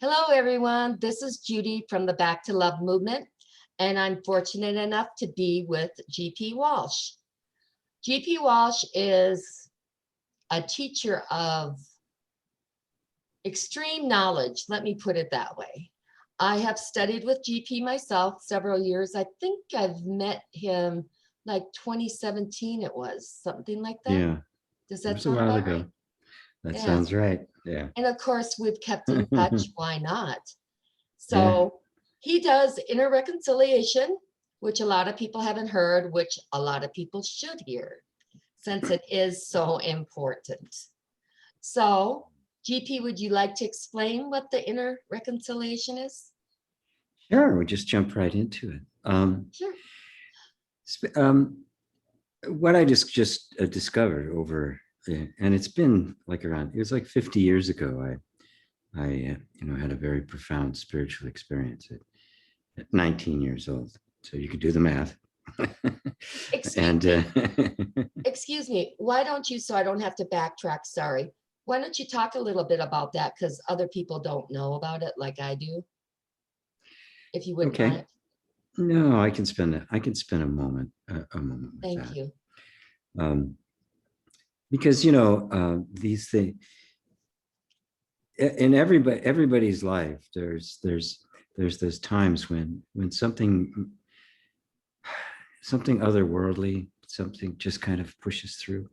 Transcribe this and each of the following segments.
Hello, everyone. This is Judy from the Back to Love movement, and I'm fortunate enough to be with GP Walsh. GP Walsh is a teacher of extreme knowledge. Let me put it that way. I have studied with GP myself several years. I think I've met him like 2017, it was something like that. Yeah, Does it that was a sound while about right? ago. That Yeah. sounds right. Yeah. And of course, we've kept in touch. Why not? Yeah. So he does inner reconciliation, which a lot of people haven't heard, which a lot of people should hear, since it is so important. So, GP, would you like to explain what the inner reconciliation is? Sure. We just jump right into it. Sure. Sp- um, what I just discovered over, and it's been like around, it was like 50 years ago. I had a very profound spiritual experience at 19 years old. So you could do the math. Excuse and me. Excuse me. Why don't you, so I don't have to backtrack, sorry. Why don't you talk a little bit about that? Because other people don't know about it like I do, if you wouldn't okay. mind. No, I can spend a moment with Thank that. you. Um, because these things in everybody's life, there's those times when something otherworldly, something just kind of pushes through.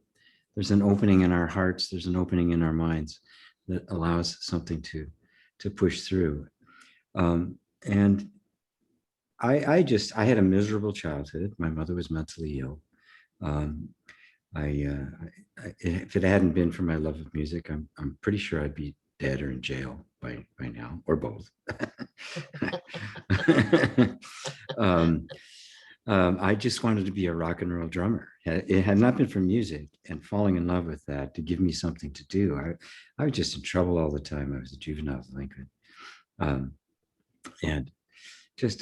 There's an opening in our hearts, there's an opening in our minds that allows something to push through. And I had a miserable childhood. My mother was mentally ill. um, if it hadn't been for my love of music, I'm pretty sure I'd be dead or in jail by now, or both. um, I just wanted to be a rock and roll drummer. It had not been for music and falling in love with that to give me something to do. I was just in trouble all the time. I was a juvenile delinquent, um, and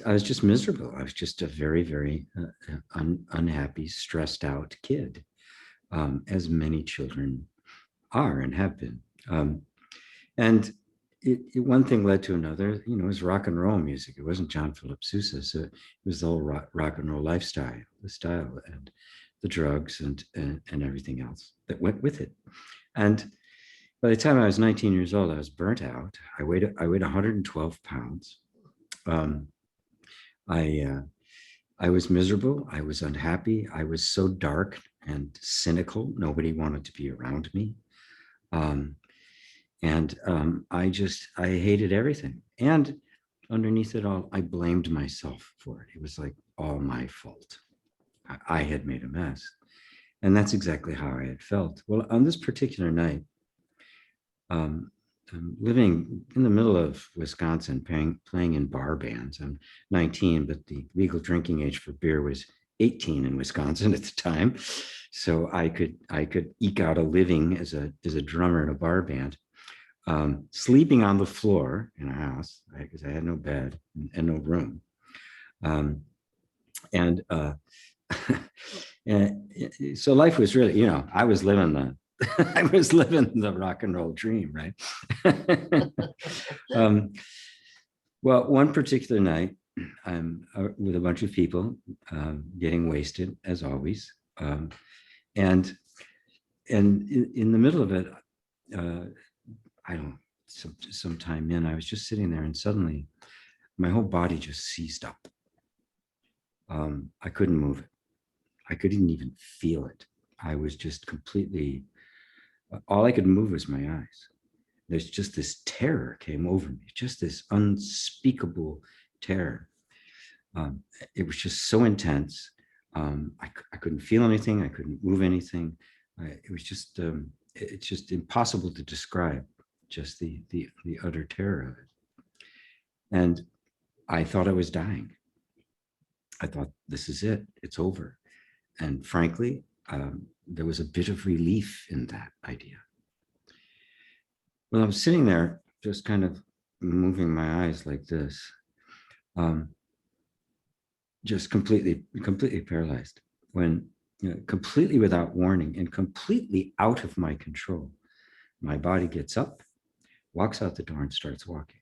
I was just miserable. I was just a very, very unhappy, stressed out kid, as many children are and have been. And one thing led to another. It was rock and roll music. It wasn't John Philip Sousa. So it was the whole rock and roll lifestyle, the style, and the drugs and everything else that went with it. And by the time I was 19 years old, I was burnt out. I weighed 112 pounds. Um, I I was miserable. I was unhappy. I was so dark and cynical. Nobody wanted to be around me. Um, and I hated everything. And underneath it all, I blamed myself for it. It was like all my fault. I had made a mess. And that's exactly how I had felt. Well, on this particular night, um, I'm living in the middle of Wisconsin, playing in bar bands. I'm 19, but the legal drinking age for beer was 18 in Wisconsin at the time, so I could eke out a living as a drummer in a bar band, sleeping on the floor in a house because I had no bed and no room, um, and and so life was really, I was living the I was living the rock and roll dream, right? um, well, one particular night, I'm with a bunch of people, getting wasted as always, and in the middle of it, uh, I don't know, some time in, I was just sitting there, and suddenly my whole body just seized up. I couldn't move it. I couldn't even feel it. I was just completely, all I could move was my eyes. There's just this terror came over me, just this unspeakable terror. It was just so intense. I couldn't feel anything. I couldn't move anything. It was just, it's just impossible to describe just the utter terror of it. And I thought I was dying. I thought, this is it. It's over. And frankly, there was a bit of relief in that idea. Well, I was sitting there just kind of moving my eyes like this, um, just completely paralyzed, when, completely without warning and completely out of my control, my body gets up, walks out the door, and starts walking.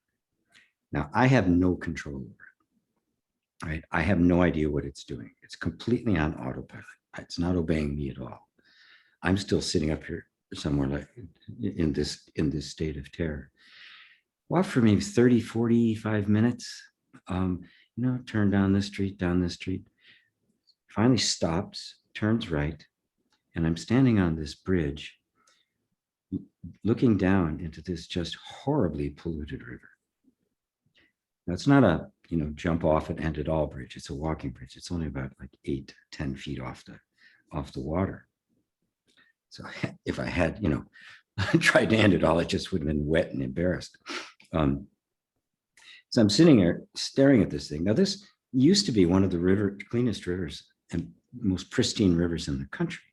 Now, I have no control over it, right? I have no idea what it's doing. It's completely on autopilot. It's not obeying me at all. I'm still sitting up here somewhere like in this state of terror. Well, for maybe 30, 45 minutes, turn down this street, finally stops, turns right, and I'm standing on this bridge looking down into this just horribly polluted river. Now, it's not a jump off and end it all bridge. It's a walking bridge. It's only about like 8-10 feet off the water. So if I had tried to end it all, it just would have been wet and embarrassed. So I'm sitting here staring at this thing. Now, this used to be one of the cleanest rivers and most pristine rivers in the country.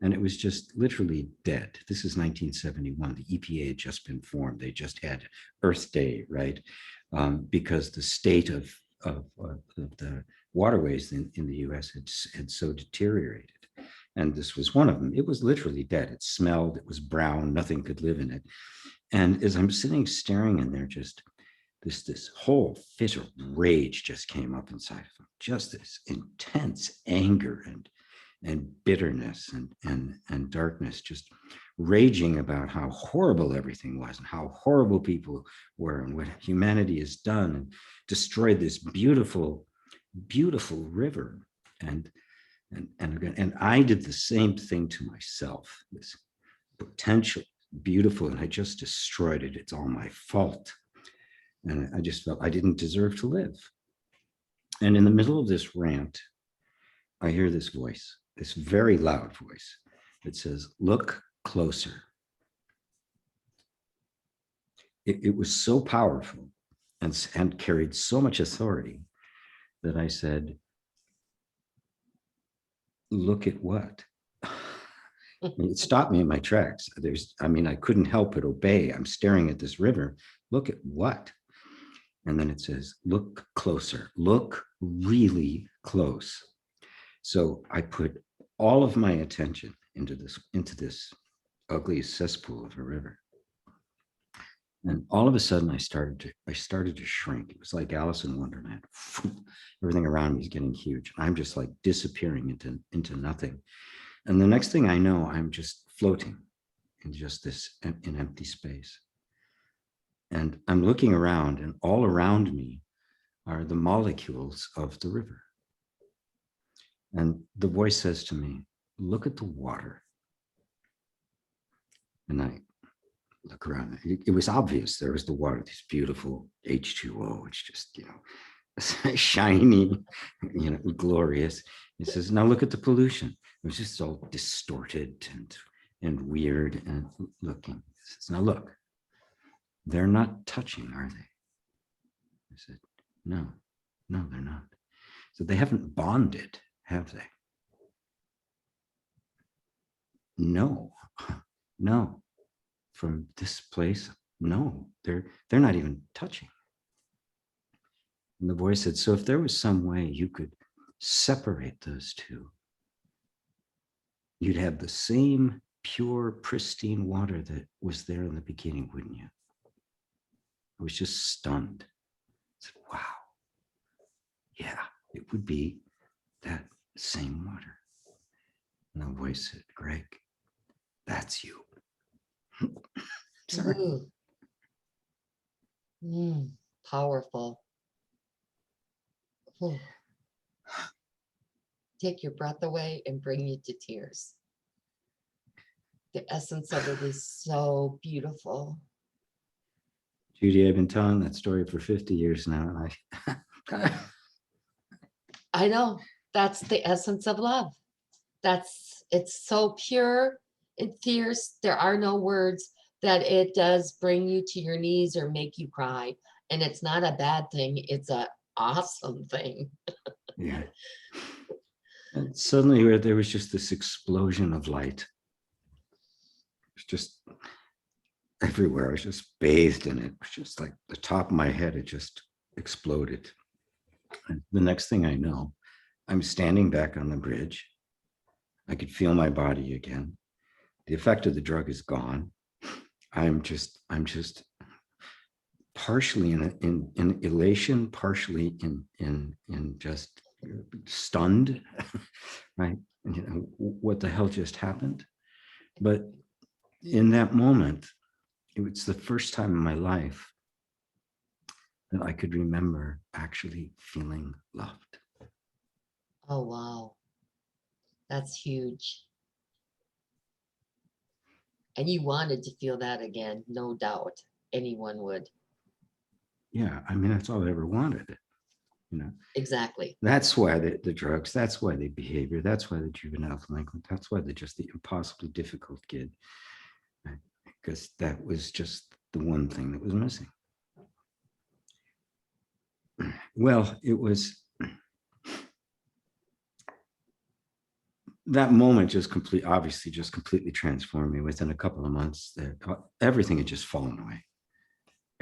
And it was just literally dead. This is 1971. The EPA had just been formed. They just had Earth Day, right? Because the state of the waterways in the US had so deteriorated. And this was one of them. It was literally dead. It smelled, it was brown, nothing could live in it. And as I'm sitting staring in there, just this whole fit of rage just came up inside of him. Just this intense anger and bitterness and darkness, just raging about how horrible everything was and how horrible people were and what humanity has done and destroyed this beautiful, beautiful river. And I did the same thing to myself. This potential, beautiful, and I just destroyed it. It's all my fault. And I just felt I didn't deserve to live. And in the middle of this rant, I hear this voice, this very loud voice that says, "Look closer." It was so powerful and carried so much authority that I said, "Look at what?" It stopped me in my tracks. I couldn't help but obey. I'm staring at this river. Look at what? And then it says, "Look closer, look really close." So I put all of my attention into this ugly cesspool of a river. And all of a sudden I started to shrink. It was like Alice in Wonderland. Everything around me is getting huge. I'm just like disappearing into nothing. And the next thing I know, I'm just floating in just in empty space. And I'm looking around, and all around me are the molecules of the river. And the voice says to me, "Look at the water." And I look around. It was obvious. There was the water, this beautiful H2O. It's just, shiny, glorious. It says, "Now look at the pollution." It was just all distorted and weird and looking. It says, "Now look. They're not touching, are they?" I said, no, they're not. So they haven't bonded, have they? No. From this place, no, they're not even touching. And the voice said, "So if there was some way you could separate those two, you'd have the same pure, pristine water that was there in the beginning, wouldn't you?" I was just stunned. I said, wow, yeah, it would be that same water. And the voice said, "Greg, that's you." Sorry. Powerful. Ooh. Take your breath away and bring you to tears. The essence of it is so beautiful. Judy, I've been telling that story for 50 years now. And I know that's the essence of love. It's so pure and fierce. There are no words that it does bring you to your knees or make you cry. And it's not a bad thing. It's an awesome thing. Yeah. And suddenly there was just this explosion of light. It's just everywhere. I was just bathed in it. It was just like the top of my head, it just exploded. And the next thing I know, I'm standing back on the bridge. I could feel my body again. The effect of the drug is gone. I'm just partially in elation, partially in just stunned, right? And, you know, what the hell just happened? But in that moment, it was the first time in my life that I could remember actually feeling loved. Oh, wow. That's huge. And you wanted to feel that again, no doubt. Anyone would. Yeah, I mean, that's all I ever wanted, you know. Exactly. That's why the drugs, that's why the behavior, that's why the juvenile delinquent, that's why just the impossibly difficult kid, right? Because that was just the one thing that was missing. Well, it was that moment just obviously just completely transformed me. Within a couple of months, that everything had just fallen away.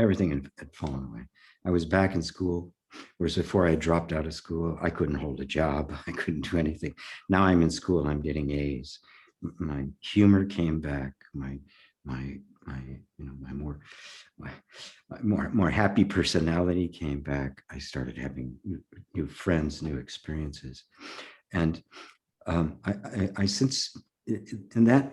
Everything had fallen away. I was back in school, whereas before I dropped out of school, I couldn't hold a job. I couldn't do anything. Now I'm in school and I'm getting A's. My humor came back. My you know, more happy personality came back. I started having new friends, new experiences, and I since in that,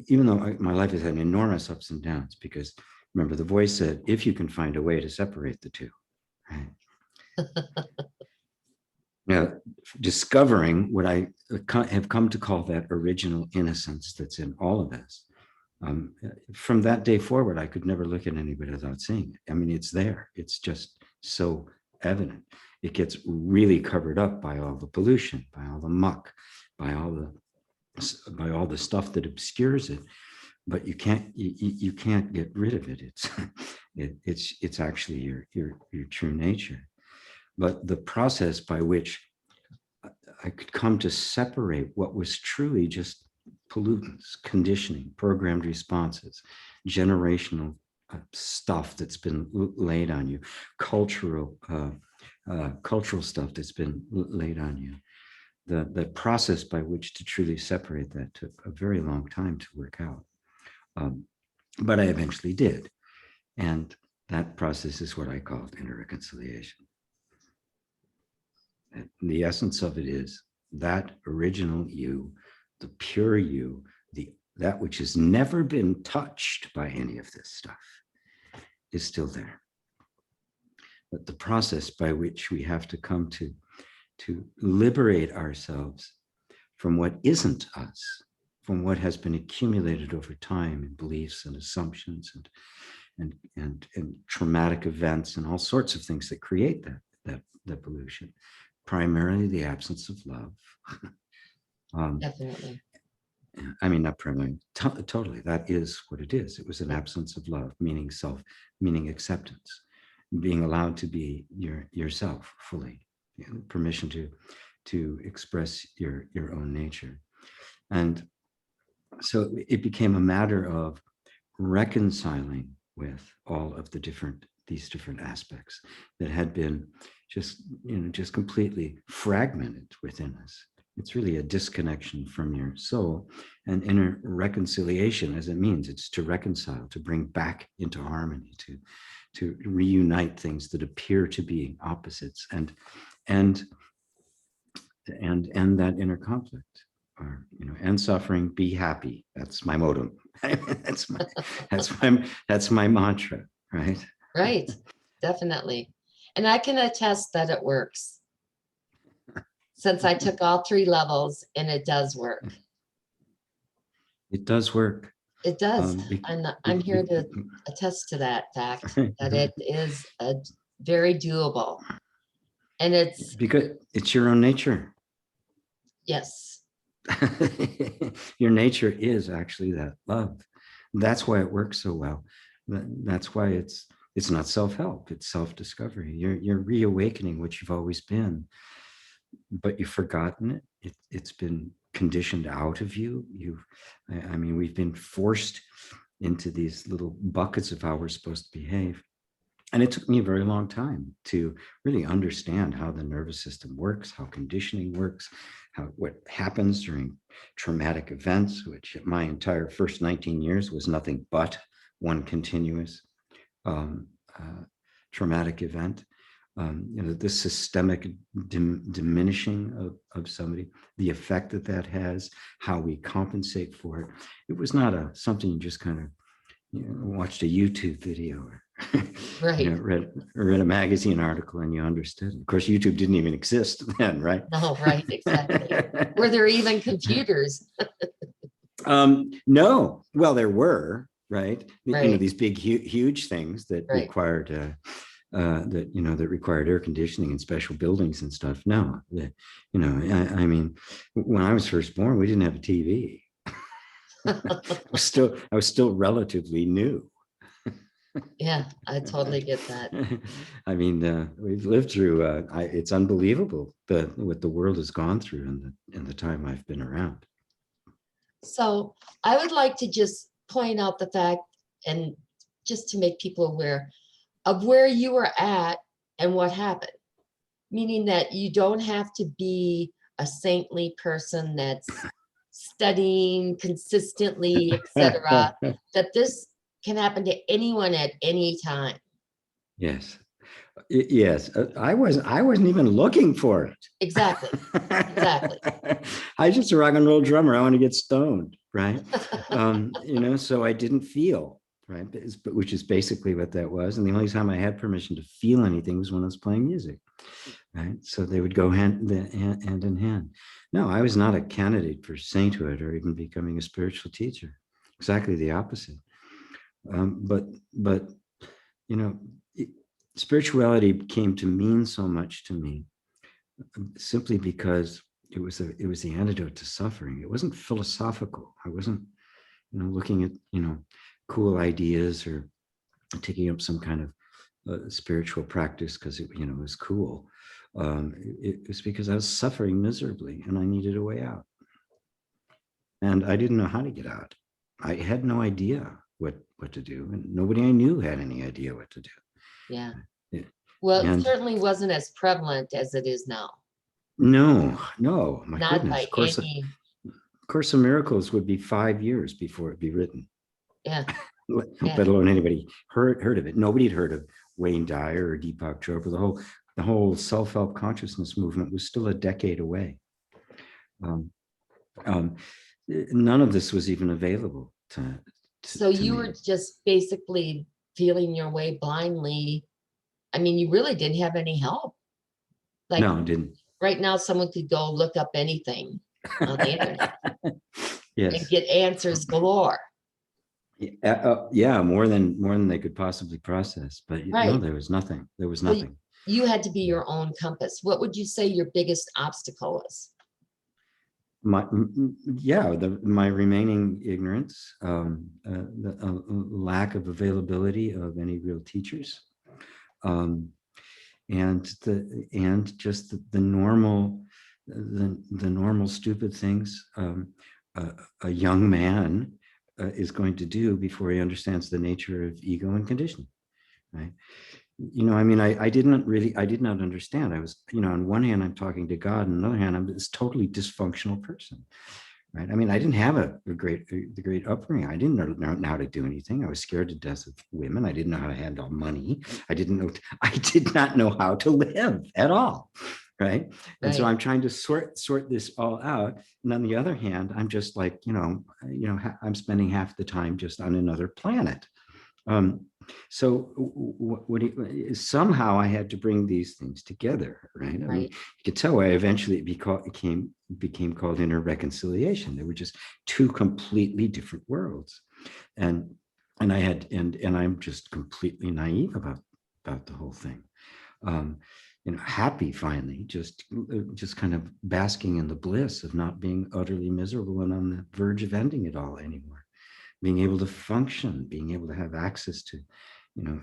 even though my life has had enormous ups and downs, because remember the voice said, if you can find a way to separate the two, right? Now, discovering what I have come to call that original innocence that's in all of us. From that day forward, I could never look at anybody without seeing it. I mean, it's there. It's just so evident. It gets really covered up by all the pollution, by all the muck, by all the stuff that obscures it. But you can't get rid of it. It's actually your true nature. But the process by which I could come to separate what was truly just pollutants, conditioning, programmed responses, generational stuff that's been laid on you, cultural stuff that's been laid on you. The process by which to truly separate that took a very long time to work out. But I eventually did. And that process is what I called inner reconciliation. And the essence of it is that original you, the pure you, that which has never been touched by any of this stuff, is still there. But the process by which we have to come to liberate ourselves from what isn't us, from what has been accumulated over time in beliefs and assumptions and traumatic events and all sorts of things that create that pollution. Primarily the absence of love. Definitely. I mean, not primarily, totally. That is what it is. It was an absence of love, meaning meaning acceptance, being allowed to be yourself fully, you know, permission to express your own nature. And so it became a matter of reconciling with all of these different aspects that had been just completely fragmented within us. It's really a disconnection from your soul, and inner reconciliation, as it means, it's to reconcile, to bring back into harmony, to reunite things that appear to be opposites, and end that inner conflict, or end suffering, be happy. That's my motto. that's my mantra, right? Right. Definitely. And I can attest that it works, since I took all 3 levels, and it does work. It does work. It does. I'm here to attest to that fact, that it is very doable. And it's because it's your own nature. yes. Your nature is actually that love. That's why it works so well. That's why it's not self-help, it's self-discovery. You're reawakening what you've always been, but you've forgotten it. It's been conditioned out of you. I mean, we've been forced into these little buckets of how we're supposed to behave. And it took me a very long time to really understand how the nervous system works, how conditioning works, what happens during traumatic events, which my entire first 19 years was nothing but one continuous traumatic event. The systemic diminishing of somebody, the effect that has, how we compensate for it. It was not something you just kind of watched a YouTube video or Right. read a magazine article and you understood. Of course, YouTube didn't even exist then, right? No, right, exactly. Were there even computers? No. Well, there were, right? Right. These big, huge things that Right. required that required air conditioning and special buildings and stuff. No, I mean, when I was first born, we didn't have a TV. I was still relatively new. Yeah, I totally get that. I mean, we've lived through. It's unbelievable what the world has gone through in the time I've been around. So I would like to just point out the fact, and just to make people aware of where you were at and what happened, meaning that you don't have to be a saintly person that's studying consistently, etc. That this can happen to anyone at any time. Yes. Yes, I wasn't even looking for it. Exactly. Exactly. I was just a rock and roll drummer. I want to get stoned, right? So I didn't feel, right? Which is basically what that was. And the only time I had permission to feel anything was when I was playing music, right? So they would go hand in hand. No, I was not a candidate for sainthood or even becoming a spiritual teacher. Exactly the opposite. But spirituality came to mean so much to me simply because it was the antidote to suffering. It wasn't philosophical. I wasn't, looking at, cool ideas or taking up some kind of spiritual practice because it was cool. It was because I was suffering miserably and I needed a way out. And I didn't know how to get out. I had no idea what to do, and nobody I knew had any idea what to do. Yeah. Well, And it certainly wasn't as prevalent as it is now. no, my Not goodness. by any. Course of Miracles would be 5 years before it'd be written. Yeah. Let alone anybody heard of it. Nobody had heard of Wayne Dyer or Deepak Chopra. The whole self-help consciousness movement was still a decade away. None of this was even available to So you me. were just basically feeling your way blindly. I mean, you really didn't have any help. Like, no, I didn't. Right now, someone could go look up anything on the internet. Yes. And get answers galore. Yeah, more than they could possibly process. But right. No, there was nothing. There was nothing. So you had to be your own compass. What would you say your biggest obstacle was? My remaining ignorance, the lack of availability of any real teachers, and just the normal stupid things a young man is going to do before he understands the nature of ego and conditioning, right? I mean, I did not understand. I was, on one hand, I'm talking to God, and on the other hand, I'm this totally dysfunctional person, right? I mean, I didn't have the great upbringing. I didn't know how to do anything. I was scared to death of women. I didn't know how to handle money. I did not know how to live at all, right? And so I'm trying to sort this all out. And on the other hand, I'm just like, I'm spending half the time just on another planet. So somehow I had to bring these things together, right? I mean, you could tell why eventually it became called inner reconciliation. They were just two completely different worlds, and I'm just completely naive about the whole thing. Happy finally, just kind of basking in the bliss of not being utterly miserable and on the verge of ending it all anymore. Being able to function, being able to have access to,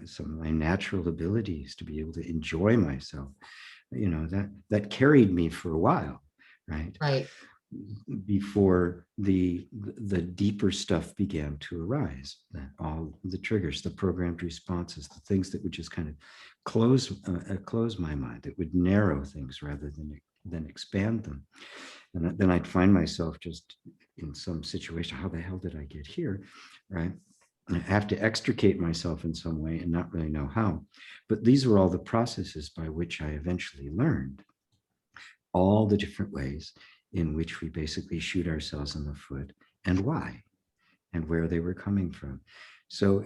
some of my natural abilities to be able to enjoy myself, that carried me for a while, right? Right. Before the deeper stuff began to arise, all the triggers, the programmed responses, the things that would just kind of close my mind, that would narrow things rather than expand them. And then I'd find myself just in some situation, how the hell did I get here, right? I have to extricate myself in some way and not really know how. But these were all the processes by which I eventually learned all the different ways in which we basically shoot ourselves in the foot and why and where they were coming from. So,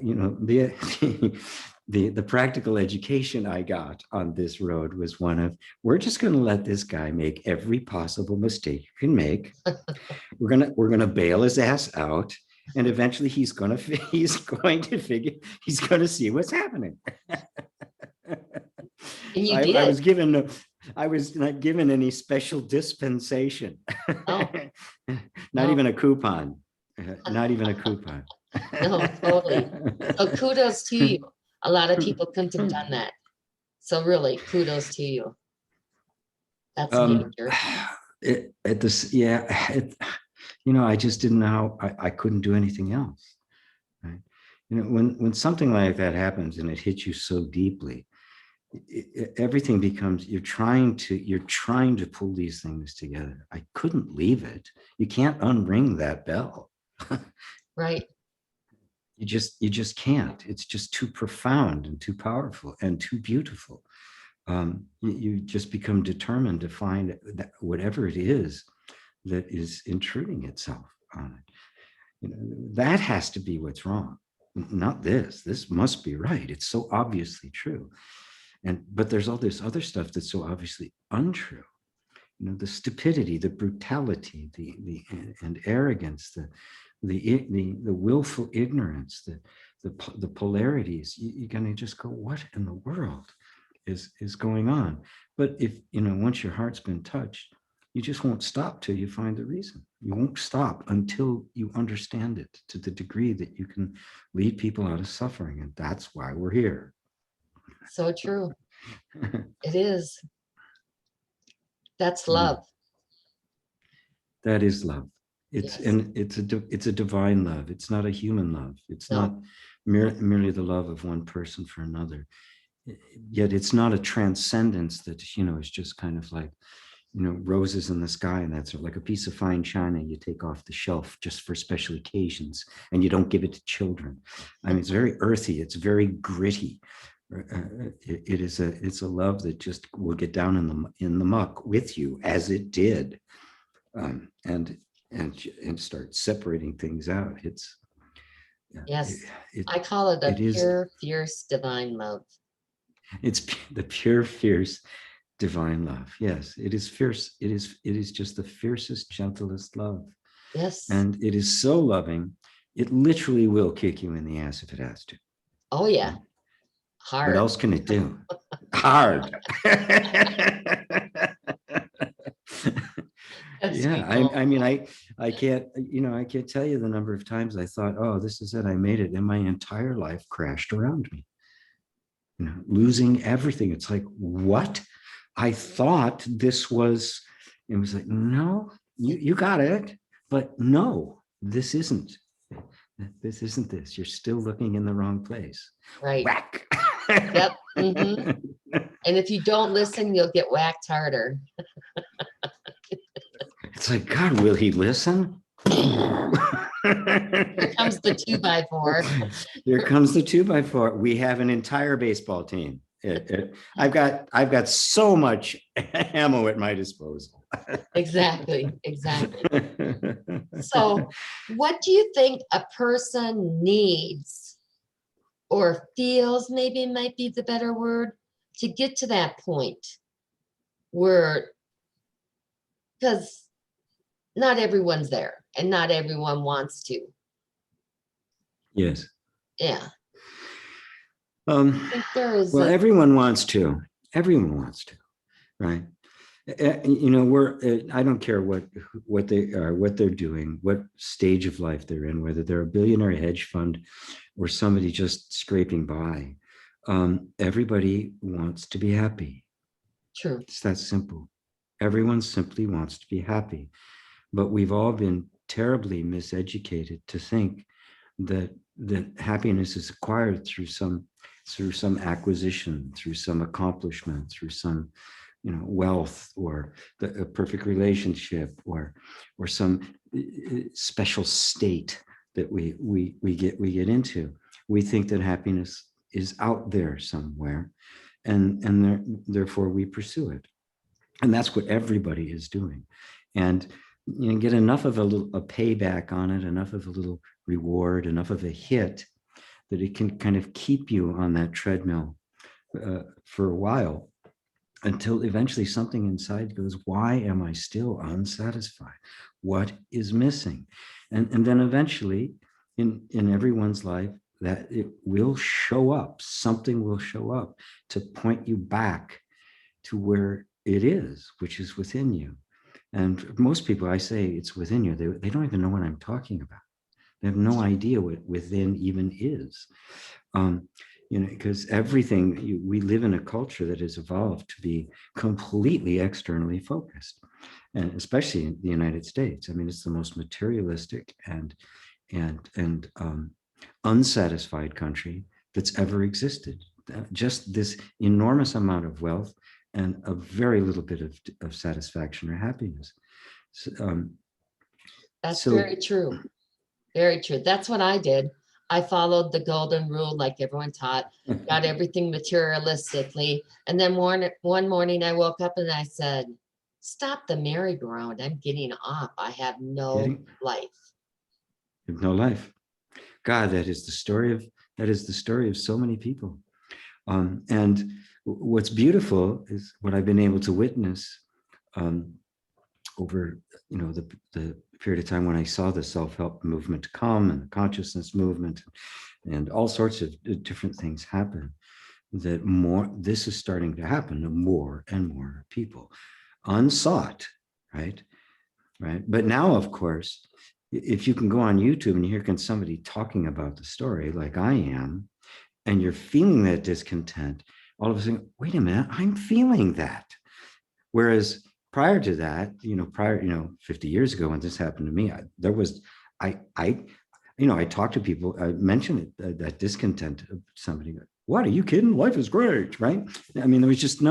the practical education I got on this road was one of, we're just going to let this guy make every possible mistake you can make. We're gonna bail his ass out, and eventually he's going to see what's happening. And you I did. I was not given any special dispensation. Oh, Not no. even a coupon. Not even a coupon. No, totally. So kudos to you. A lot of people couldn't have done that. So really, kudos to you. That's major. I just didn't know how, I couldn't do anything else. Right? When something like that happens and it hits you so deeply, everything becomes, you're trying to pull these things together. I couldn't leave it. You can't unring that bell. Right. You just can't. It's just too profound and too powerful and too beautiful. You just become determined to find that whatever it is that is intruding itself on it. That has to be what's wrong, not this. This must be right. It's so obviously true. But there's all this other stuff that's so obviously untrue. The stupidity, the brutality, the and arrogance, the willful ignorance, the polarities. You're gonna just go, what in the world is going on? But if once your heart's been touched, you just won't stop till you find the reason. You won't stop until you understand it to the degree that you can lead people out of suffering, and that's why we're here. So true. It is. That's love. That is love. Yes. It's a divine love. It's not a human love. It's No. not merely the love of one person for another. Yet it's not a transcendence that is just kind of like roses in the sky, and that's like a piece of fine china you take off the shelf just for special occasions, and you don't give it to children. I mean, it's very earthy. It's very gritty. It's a love that just will get down in the muck with you, as it did, and start separating things out. Yes, I call it a pure, fierce, divine love. It's the pure, fierce, divine love. Yes, it is fierce. It is just the fiercest, gentlest love. Yes. And it is so loving, it literally will kick you in the ass if it has to. Oh yeah. Hard. What else can it do? Hard. Yeah, I mean, I can't, I can't tell you the number of times I thought, oh, this is it, I made it, and my entire life crashed around me. Losing everything. It's like, what? I thought this was, it was like, no, you got it, but no, this isn't. This isn't this. You're still looking in the wrong place. Right. Whack. Yep. Mm-hmm. And if you don't listen, you'll get whacked harder. It's like, God, will he listen? Here comes the 2x4. Here comes the 2x4. We have an entire baseball team. I've got so much ammo at my disposal. Exactly. So what do you think a person needs or feels, maybe might be the better word, to get to that point where, because not everyone's there and not everyone wants to. Yes. Yeah. Well, everyone wants to. Everyone wants to, right? I don't care what they're doing, what stage of life they're in, whether they're a billionaire hedge fund or somebody just scraping by. Everybody wants to be happy. True. It's that simple. Everyone simply wants to be happy, but we've all been terribly miseducated to think that happiness is acquired through some acquisition, through some accomplishment, through some wealth, or a perfect relationship, or some special state that we get into. We think that happiness is out there somewhere, and therefore we pursue it. And that's what everybody is doing. And you know, get enough of a payback on it, enough of a little reward, enough of a hit, that it can kind of keep you on that treadmill for a while, until eventually something inside goes, why am I still unsatisfied? What is missing? And then eventually in everyone's life, that it will show up, something will show up to point you back to where it is, which is within you. And most people, I say it's within you, they don't even know what I'm talking about. They have no idea what within even is. You know, because everything, we live in a culture that has evolved to be completely externally focused, and especially in the United States. I mean, it's the most materialistic and unsatisfied country that's ever existed. Just this enormous amount of wealth and a very little bit of satisfaction or happiness. That's very true. Very true. That's what I did. I followed the golden rule like everyone taught, got everything materialistically. And then one morning I woke up and I said, stop the merry-go-round. I'm getting off. I have no life. You have no life. God, that is the story of so many people. And what's beautiful is what I've been able to witness over, you know, the period of time when I saw the self-help movement come, and the consciousness movement, and all sorts of different things happen, that this is starting to happen to more and more people, unsought, right? But now, of course, if you can go on YouTube and you hear somebody talking about the story like I am, and you're feeling that discontent, all of a sudden, wait a minute, I'm feeling that. Whereas prior to that, 50 years ago when this happened to me, I talked to people, I mentioned it, that discontent of somebody, what, are you kidding? Life is great, right? I mean, there was just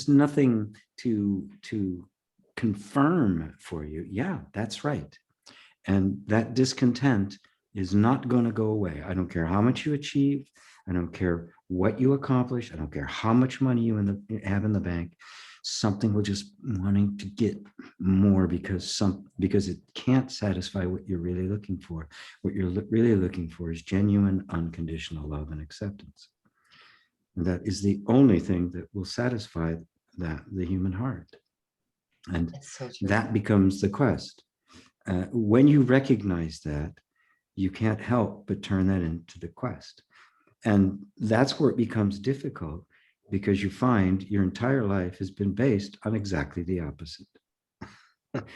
nothing to confirm for you. Yeah, that's right. And that discontent is not going to go away. I don't care how much you achieve. I don't care what you accomplish. I don't care how much money you have in the bank. Something will just wanting to get more because it can't satisfy what you're really looking for. What you're really looking for is genuine, unconditional love and acceptance. And that is the only thing that will satisfy the human heart. And so that becomes the quest. When you recognize that, you can't help but turn that into the quest. And that's where it becomes difficult, because you find your entire life has been based on exactly the opposite.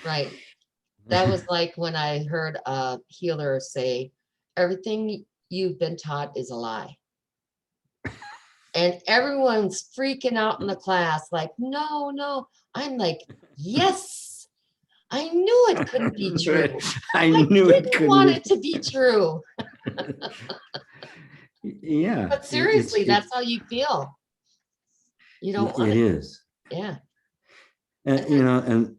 Right. That was like when I heard a healer say, everything you've been taught is a lie. And everyone's freaking out in the class, like, no. I'm like, yes, I knew it couldn't be true. I knew it didn't couldn't want it to be true. Yeah. But seriously, that's how you feel. You don't want it. It is. Yeah. And, and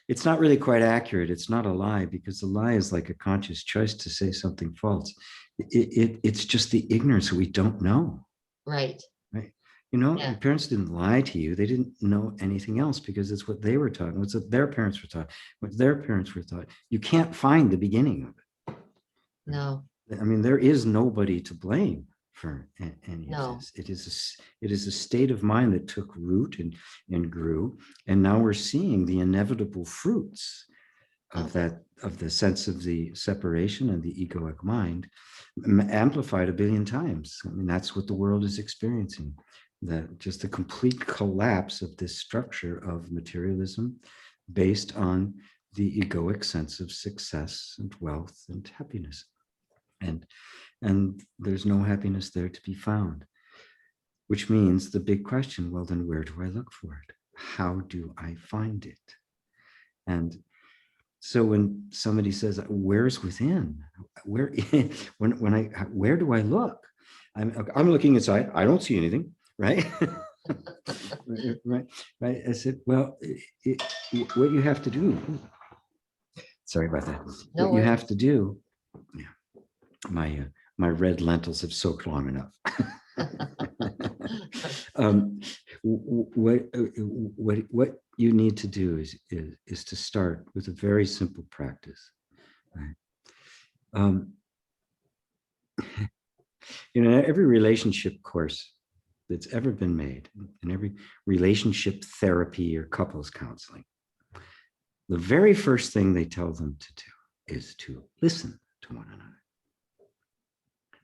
it's not really quite accurate. It's not a lie, because the lie is like a conscious choice to say something false. It's just the ignorance that we don't know. Right. Your parents didn't lie to you. They didn't know anything else, because it's what they were taught. It's what their parents were taught. What their parents were taught. You can't find the beginning of it. No. I mean, there is nobody to blame for any of this. It is a state of mind that took root and grew, and now we're seeing the inevitable fruits of the sense of the separation and the egoic mind amplified 1 billion times. I mean, that's what the world is experiencing. That just the complete collapse of this structure of materialism based on the egoic sense of success and wealth and happiness. And there's no happiness there to be found, which means the big question, well, then where do I look for it? How do I find it? And so when somebody says, where's within? Where do I look? I'm looking inside. I don't see anything, right? right. I said, well, what you have to do, sorry about that. No what worries. you have to do my red lentils have soaked long enough. um, what you need to do is to start with a very simple practice. Right? Every relationship course that's ever been made, in every relationship therapy or couples counseling, the very first thing they tell them to do is to listen to one another.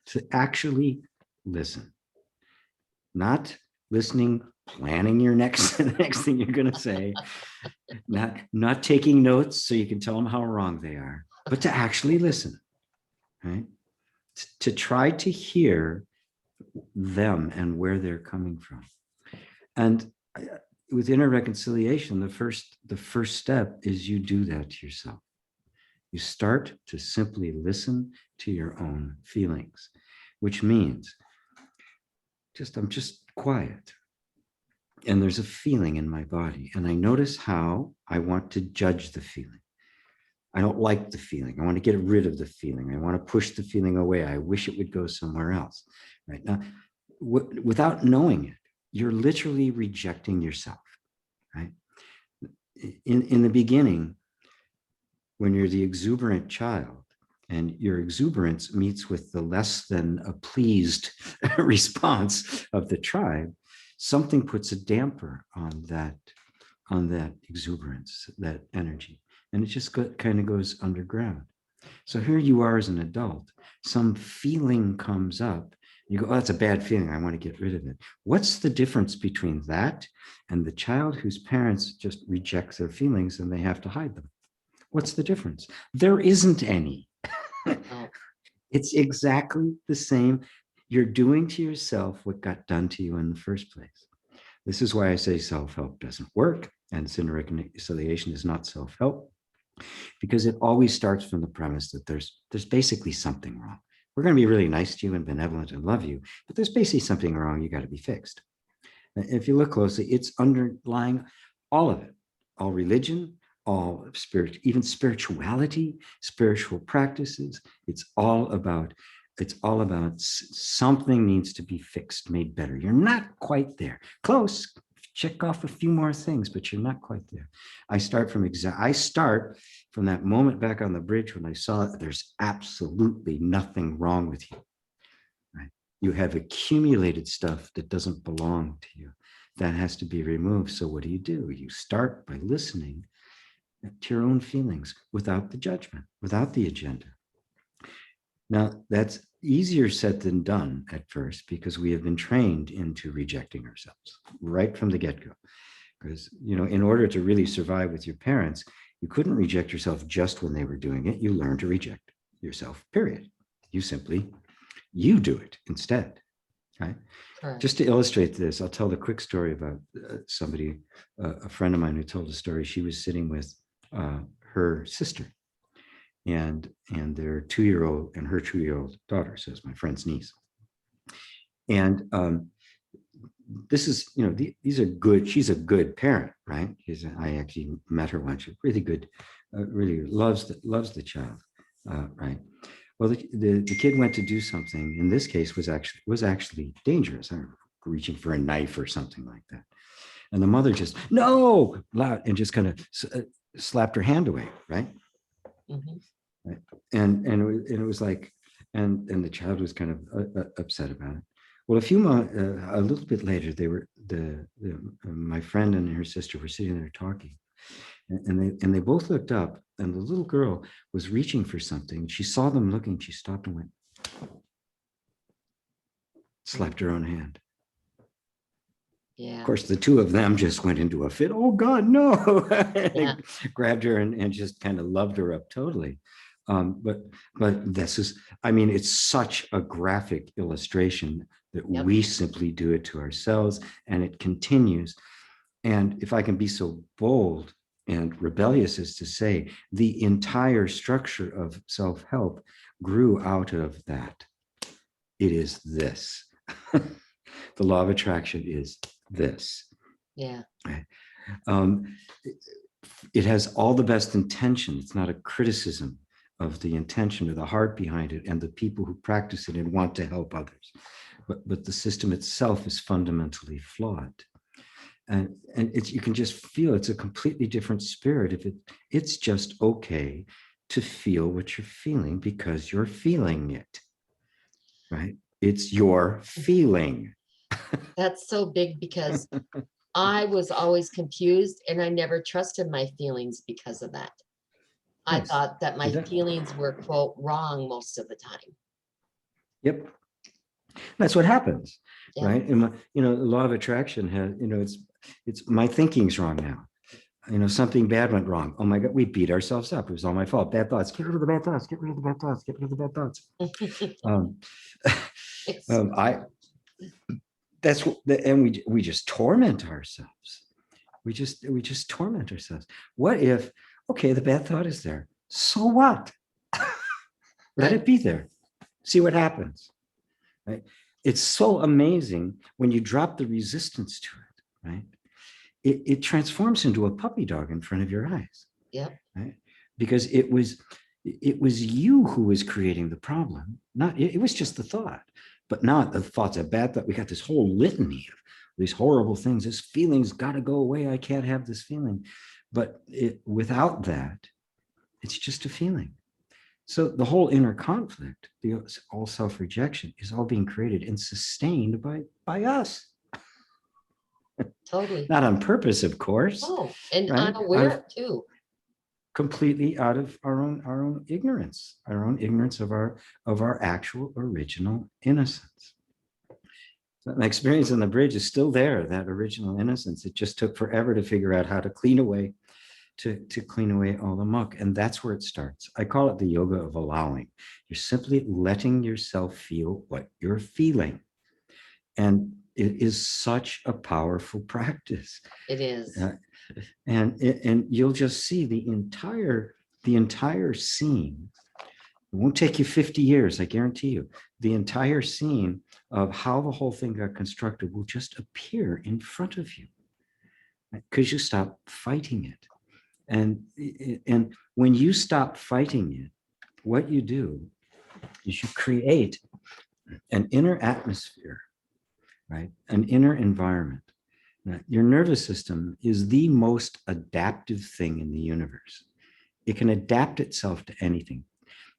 To actually listen, not listening, planning your the next thing you're going to say, not taking notes so you can tell them how wrong they are, but to actually listen, right? To try to hear them and where they're coming from. And with inner reconciliation, the first step is you do that to yourself. You start to simply listen to your own feelings, which means I'm just quiet. And there's a feeling in my body. And I notice how I want to judge the feeling. I don't like the feeling. I want to get rid of the feeling. I want to push the feeling away. I wish it would go somewhere else. Right now, without knowing it, you're literally rejecting yourself. Right? In the beginning, when you're the exuberant child, and your exuberance meets with the less than a pleased response of the tribe, something puts a damper on that exuberance, that energy, and it just kind of goes underground. So here you are as an adult, some feeling comes up, you go, oh, that's a bad feeling, I want to get rid of it. What's the difference between that and the child whose parents just reject their feelings and they have to hide them? What's the difference? There isn't any. Oh, It's exactly the same. You're doing to yourself what got done to you in the first place. This is why I say self-help doesn't work, and inner reconciliation is not self-help, because it always starts from the premise that there's basically something wrong. We're going to be really nice to you and benevolent and love you, but there's basically something wrong. You got to be fixed. If you look closely, it's underlying all of it, all religion, all spirit, even spirituality, spiritual practices. It's all about something needs to be fixed, made better. You're not quite there. Close. Check off a few more things, but you're not quite there. I start from that moment back on the bridge when I saw it. There's absolutely nothing wrong with you. Right? You have accumulated stuff that doesn't belong to you. That has to be removed. So what do? You start by listening to your own feelings without the judgment, without the agenda. Now, that's easier said than done at first, because we have been trained into rejecting ourselves right from the get-go. Because, in order to really survive with your parents, you couldn't reject yourself just when they were doing it. You learned to reject yourself, period. You do it instead. Right? correct. Just to illustrate this, I'll tell the quick story about somebody, a friend of mine who told a story. She was sitting with her sister and their 2-year-old and her 2-year-old daughter, so it's my friend's niece. And this is, these are good. She's a good parent, right? I actually met her once. She's really good, really loves the child, right? Well, the kid went to do something. In this case, was actually dangerous. I don't know, reaching for a knife or something like that. And the mother just no loud and just kind of slapped her hand away, right? Mm-hmm. Right? And it was like, and the child was kind of upset about it. Well, a little bit later, they were my friend and her sister were sitting there talking, and they both looked up, and the little girl was reaching for something. She saw them looking. She stopped and went, slapped her own hand. Yeah. Of course, the two of them just went into a fit. Oh God, no! Yeah. Grabbed her and just kind of loved her up totally. But this is, it's such a graphic illustration that Yep. we simply do it to ourselves, and it continues. And if I can be so bold and rebellious as to say, the entire structure of self-help grew out of that. It is this. The law of attraction is this. Yeah. It has all the best intention. It's not a criticism of the intention or the heart behind it and the people who practice it and want to help others. But the system itself is fundamentally flawed. And it's, you can just feel it's a completely different spirit. If it's just okay to feel what you're feeling because you're feeling it, right? It's your feeling. That's so big because I was always confused and I never trusted my feelings because of that. I Yes. thought that my feelings were, quote, wrong most of the time. Yep. That's what happens, Yeah. right? And the law of attraction has, it's my thinking's wrong now. Something bad went wrong. Oh my God, we beat ourselves up. It was all my fault. Bad thoughts. Get rid of the bad thoughts. Get rid of the bad thoughts. Get rid of the bad thoughts. I that's what, and we just torment ourselves. We just torment ourselves. What if, okay, the bad thought is there. So what? Let it be there. See what happens. Right? It's so amazing when you drop the resistance to it, right? It transforms into a puppy dog in front of your eyes. Yep. Right? Because it was you who was creating the problem. Not it was just the thought, but not the thoughts of bad thought. We got this whole litany of these horrible things. This feeling's got to go away. I can't have this feeling. But without that, it's just a feeling. So the whole inner conflict, all self-rejection, is all being created and sustained by us. Totally. Not on purpose, of course. Oh, and right? unaware too. Completely out of our own ignorance of our actual original innocence. So my experience on the bridge is still there, that original innocence. It just took forever to figure out how to clean away all the muck. And that's where it starts. I call it the yoga of allowing. You're simply letting yourself feel what you're feeling. And it is such a powerful practice. It is. And you'll just see the entire scene. It won't take you 50 years, I guarantee you. The entire scene of how the whole thing got constructed will just appear in front of you, because you stop fighting it. And when you stop fighting it, what you do is you create an inner atmosphere, right? An inner environment. Now, your nervous system is the most adaptive thing in the universe. It can adapt itself to anything.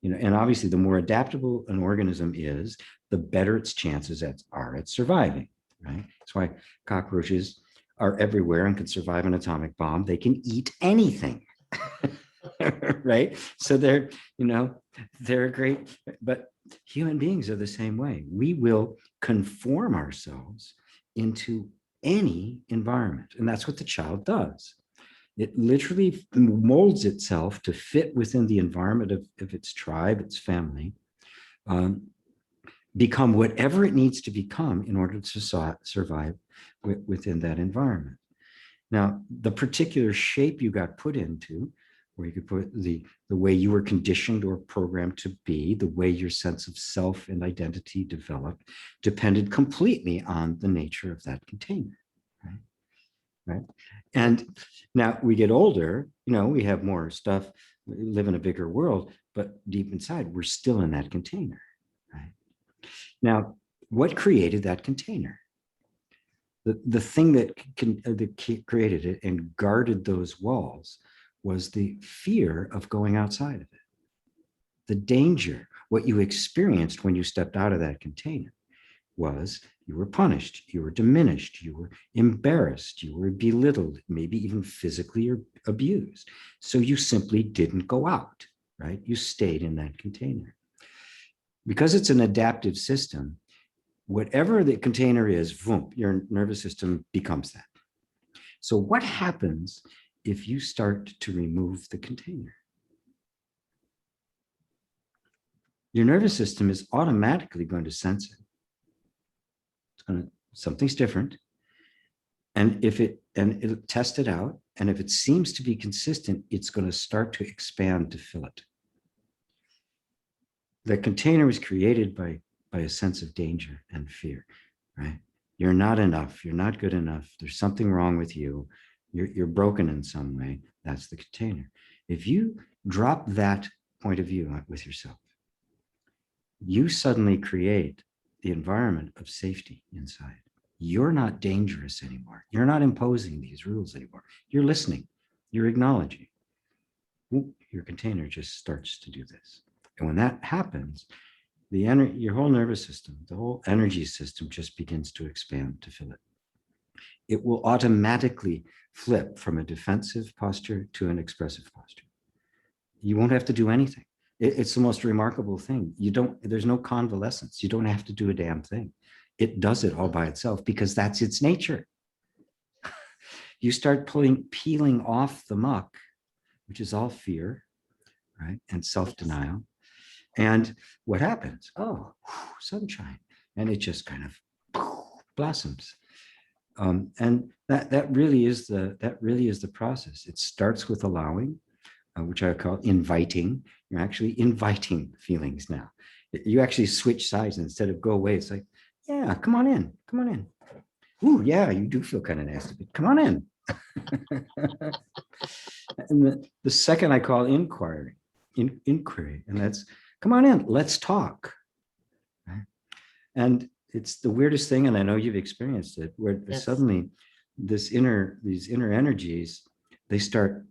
And obviously, the more adaptable an organism is, the better its chances are at surviving, right? That's why cockroaches are everywhere and can survive an atomic bomb. They can eat anything. Right? So they're great, but human beings are the same way. We will conform ourselves into any environment. And that's what the child does. It literally molds itself to fit within the environment of its tribe, its family, become whatever it needs to become in order to survive within that environment. Now, the particular shape you got put into, where you could put the way you were conditioned or programmed to be, the way your sense of self and identity developed, depended completely on the nature of that container. Right? And now we get older, we have more stuff, we live in a bigger world, but deep inside, we're still in that container. Right? Now, what created that container? The thing that created it and guarded those walls was the fear of going outside of it. The danger, what you experienced when you stepped out of that container, was you were punished, you were diminished, you were embarrassed, you were belittled, maybe even physically abused. So you simply didn't go out, right? You stayed in that container. Because it's an adaptive system, whatever the container is, boom, your nervous system becomes that. So what happens if you start to remove the container? Your nervous system is automatically going to sense it. Something's different. And it'll test it out. And if it seems to be consistent, it's going to start to expand to fill it. The container was created by a sense of danger and fear, right? You're not enough. You're not good enough. There's something wrong with you. You're broken in some way. That's the container. If you drop that point of view with yourself, you suddenly create the environment of safety inside. You're not dangerous anymore. You're not imposing these rules anymore. You're listening. You're acknowledging. Ooh, your container just starts to do this. And when that happens, your whole nervous system, the whole energy system just begins to expand to fill it. It will automatically flip from a defensive posture to an expressive posture. You won't have to do anything. It's the most remarkable thing. There's no convalescence. You don't have to do a damn thing. It does it all by itself because that's its nature. You start peeling off the muck, which is all fear, right? And self-denial. And what happens? Oh, sunshine. And it just kind of blossoms. And that really is the process. It starts with allowing, which I call inviting. You're actually inviting feelings now. You actually switch sides instead of go away. It's like, yeah, come on in. Ooh, yeah, you do feel kind of nasty, but come on in. And the second I call inquiry, and that's come on in, let's talk. Right? And it's the weirdest thing, and I know you've experienced it, where suddenly these inner energies, they're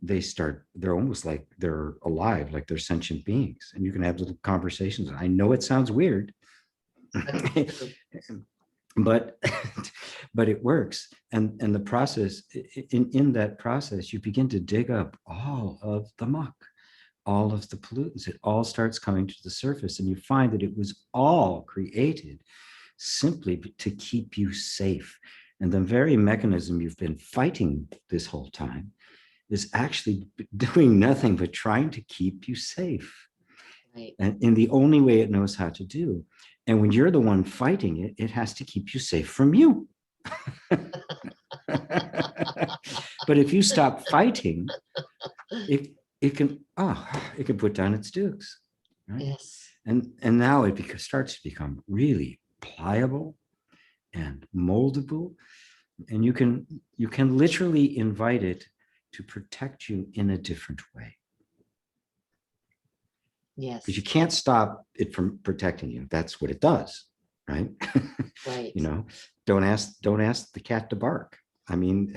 almost like they're alive, like they're sentient beings, and you can have little conversations. I know it sounds weird, but it works. And the process, in that process, you begin to dig up all of the muck, all of the pollutants. It all starts coming to the surface, and you find that it was all created simply to keep you safe. And the very mechanism you've been fighting this whole time is actually doing nothing but trying to keep you safe. Right. And in the only way it knows how to do. And when you're the one fighting it, it has to keep you safe from you. But if you stop fighting, it can put down its dukes. Right? Yes. And now it starts to become really pliable and moldable, and you can literally invite it to protect you in a different way. Yes. Because you can't stop it from protecting you. That's what it does, right? Right. Don't ask the cat to bark. I mean,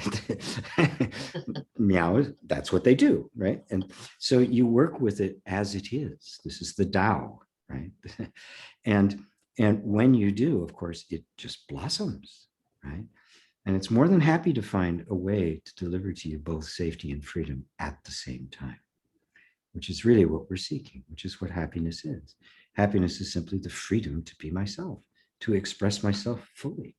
meow, that's what they do, right? And so you work with it as it is. This is the Tao, right? And when you do, of course, it just blossoms, right? And it's more than happy to find a way to deliver to you both safety and freedom at the same time, which is really what we're seeking, which is what happiness is. Happiness is simply the freedom to be myself, to express myself fully,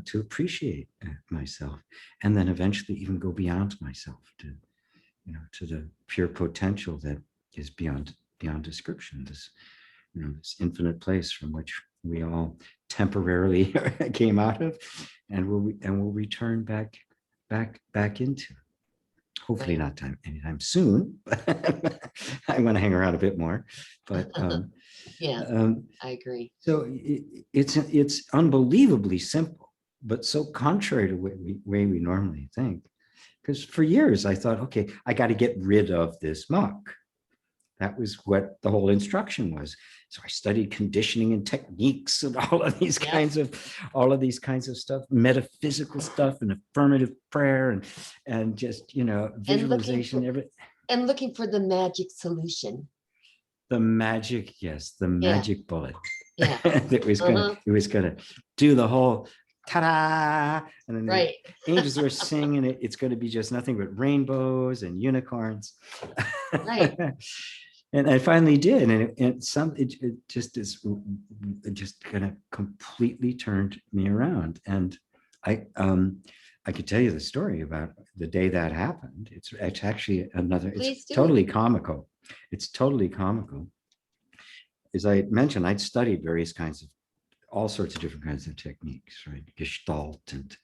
to appreciate myself, and then eventually even go beyond myself to the pure potential that is beyond description. This infinite place from which we all temporarily came out of, and will return back into. Hopefully not anytime soon, but I want to hang around a bit more. But I agree. So it's unbelievably simple, but so contrary to the way we normally think. Because for years I thought, okay, I got to get rid of this muck. That was what the whole instruction was. So I studied conditioning and techniques and all of these kinds of stuff, metaphysical stuff, and affirmative prayer, and just visualization, and looking for the magic solution. The magic, yes, the magic bullet. Yeah. It was gonna do the whole ta-da, and then the angels were singing it. It's going to be just nothing but rainbows and unicorns. Right. And I finally did, and it just kind of completely turned me around. And I could tell you the story about the day that happened. It's actually it's totally comical. It's totally comical. As I mentioned, I'd studied all sorts of different kinds of techniques, right? Gestalt and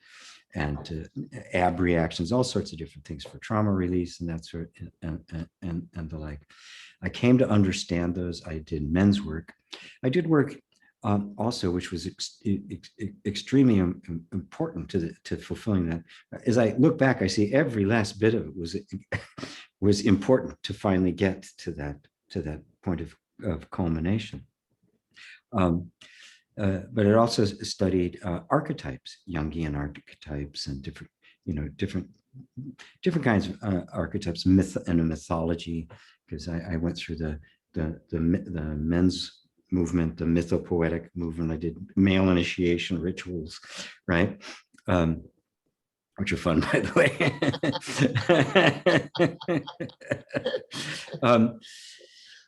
ab reactions, all sorts of different things for trauma release and that sort, and the like. I came to understand those. I did men's work. I did work also, which was extremely important to fulfilling that. As I look back, I see every last bit of it was important to finally get to to that point of culmination. But it also studied archetypes, Jungian archetypes, and different, different kinds of archetypes, myth and a mythology. Because I went through the men's movement, the mythopoetic movement. I did male initiation rituals, right? Which are fun, by the way.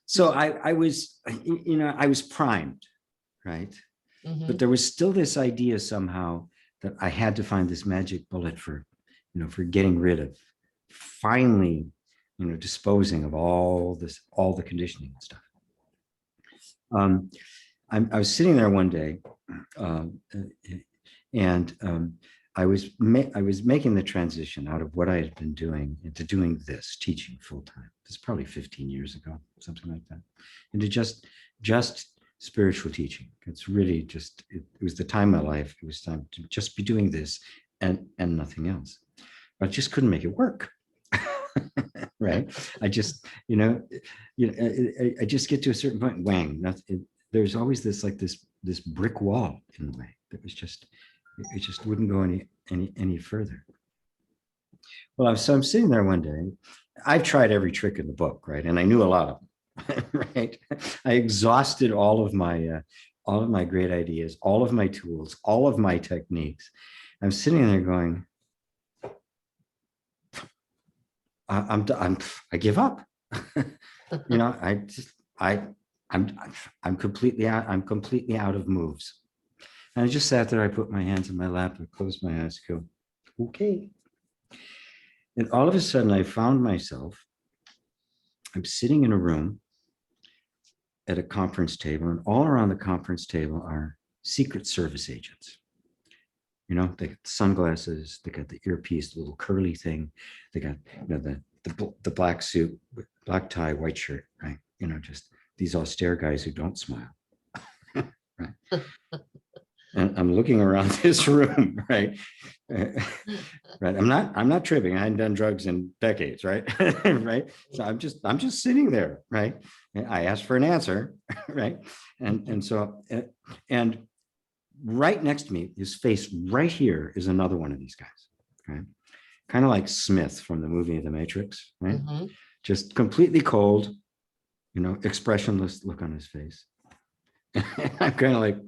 So I was, I was primed, right? Mhm. But there was still this idea somehow that I had to find this magic bullet for, for getting rid of, finally, disposing of all the conditioning and stuff. I was sitting there one day, and I was making the transition out of what I had been doing into doing this, teaching full time. This is probably 15 years ago, something like that, into just spiritual teaching. It's really just, it was the time of my life. It was time to just be doing this and nothing else. But I just couldn't make it work. Right? I just, I just get to a certain point, whang, there's always this brick wall in the way that was just, it just wouldn't go any further. Well, I'm sitting there one day. I've tried every trick in the book, right? And I knew a lot of them, right? I exhausted all of my great ideas, all of my tools, all of my techniques. I'm sitting there going, I give up. I'm completely out of moves. And I just sat there. I put my hands in my lap. I closed my eyes. Go, okay. And all of a sudden, I found myself. I'm sitting in a room at a conference table, and all around the conference table are Secret Service agents. They got sunglasses, they got the earpiece, the little curly thing, they got the black suit, black tie, white shirt, right? Just these austere guys who don't smile, right? And I'm looking around this room, right? Right. I'm not tripping. I hadn't done drugs in decades, right? Right. So I'm just sitting there, right? And I asked for an answer, right? And right next to me, his face right here is another one of these guys, okay? Kind of like Smith from the movie The Matrix, right? Mm-hmm. Just completely cold, expressionless look on his face. I'm kind of like,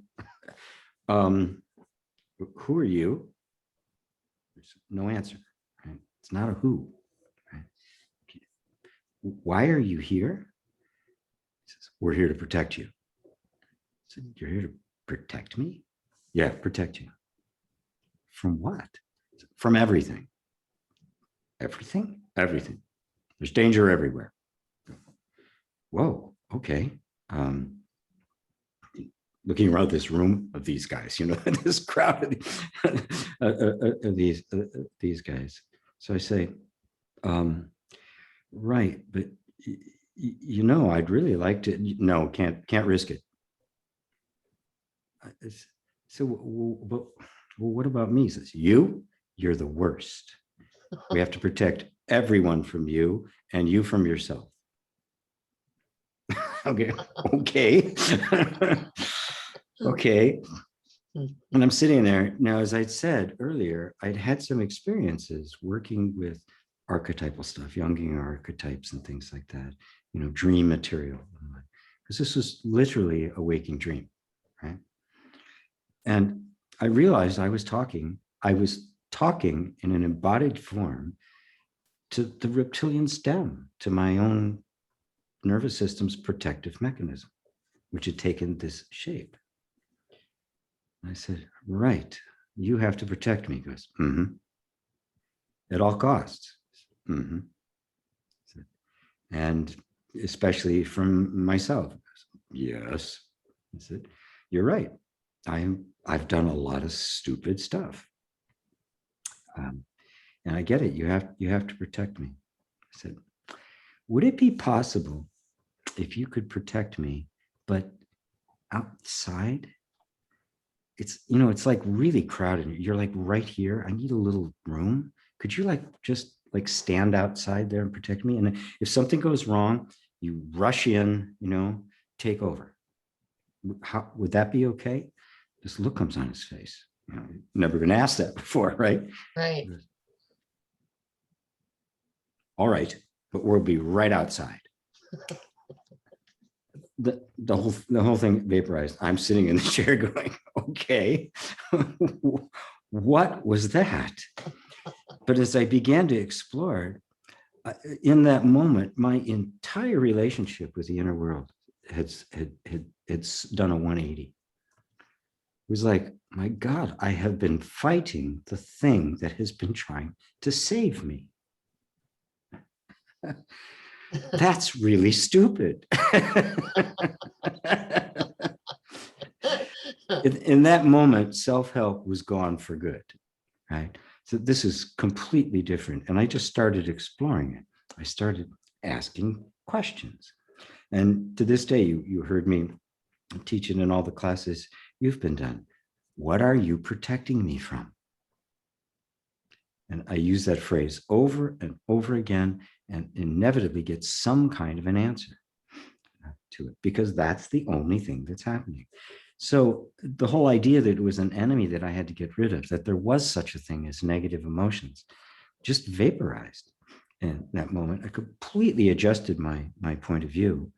who are you? There's no answer, right? It's not a who, right? Why are you here? He says, we're here to protect you. I said, you're here to protect me? Yeah, protect you. From what? From everything. Everything? Everything. There's danger everywhere. Whoa, okay. Looking around this room of these guys, this crowd of these guys. So I say, right, but I'd really like to. No, can't risk it. So, well, what about me? He says, you're the worst. We have to protect everyone from you and you from yourself. Okay. Okay. And I'm sitting there. Now, as I'd said earlier, I'd had some experiences working with archetypal stuff, Jungian archetypes and things like that, dream material. Because this was literally a waking dream, right? And I realized I was talking in an embodied form to the reptilian stem, to my own nervous system's protective mechanism, which had taken this shape. And I said, right, you have to protect me. He goes, mm-hmm. At all costs. Mm-hmm. And especially from myself. Goes, yes. I said, you're right. I've done a lot of stupid stuff. And I get it. You have to protect me. I said, would it be possible if you could protect me, but outside? It's like really crowded. You're like right here. I need a little room. Could you just stand outside there and protect me? And if something goes wrong, you rush in, take over. How would that be okay? This look comes on his face. Never been asked that before, right? Right. All right, but we'll be right outside. The whole thing vaporized. I'm sitting in the chair going, okay, what was that? But as I began to explore, in that moment, my entire relationship with the inner world had done a 180. It was like, my God, I have been fighting the thing that has been trying to save me. That's really stupid. In that moment, self-help was gone for good, right? So this is completely different. And I just started exploring it. I started asking questions. And to this day, you heard me teaching in all the classes you've been done. What are you protecting me from? And I use that phrase over and over again and inevitably get some kind of an answer to it, because that's the only thing that's happening. So the whole idea that it was an enemy that I had to get rid of, that there was such a thing as negative emotions, just vaporized. In that moment, I completely adjusted my point of view.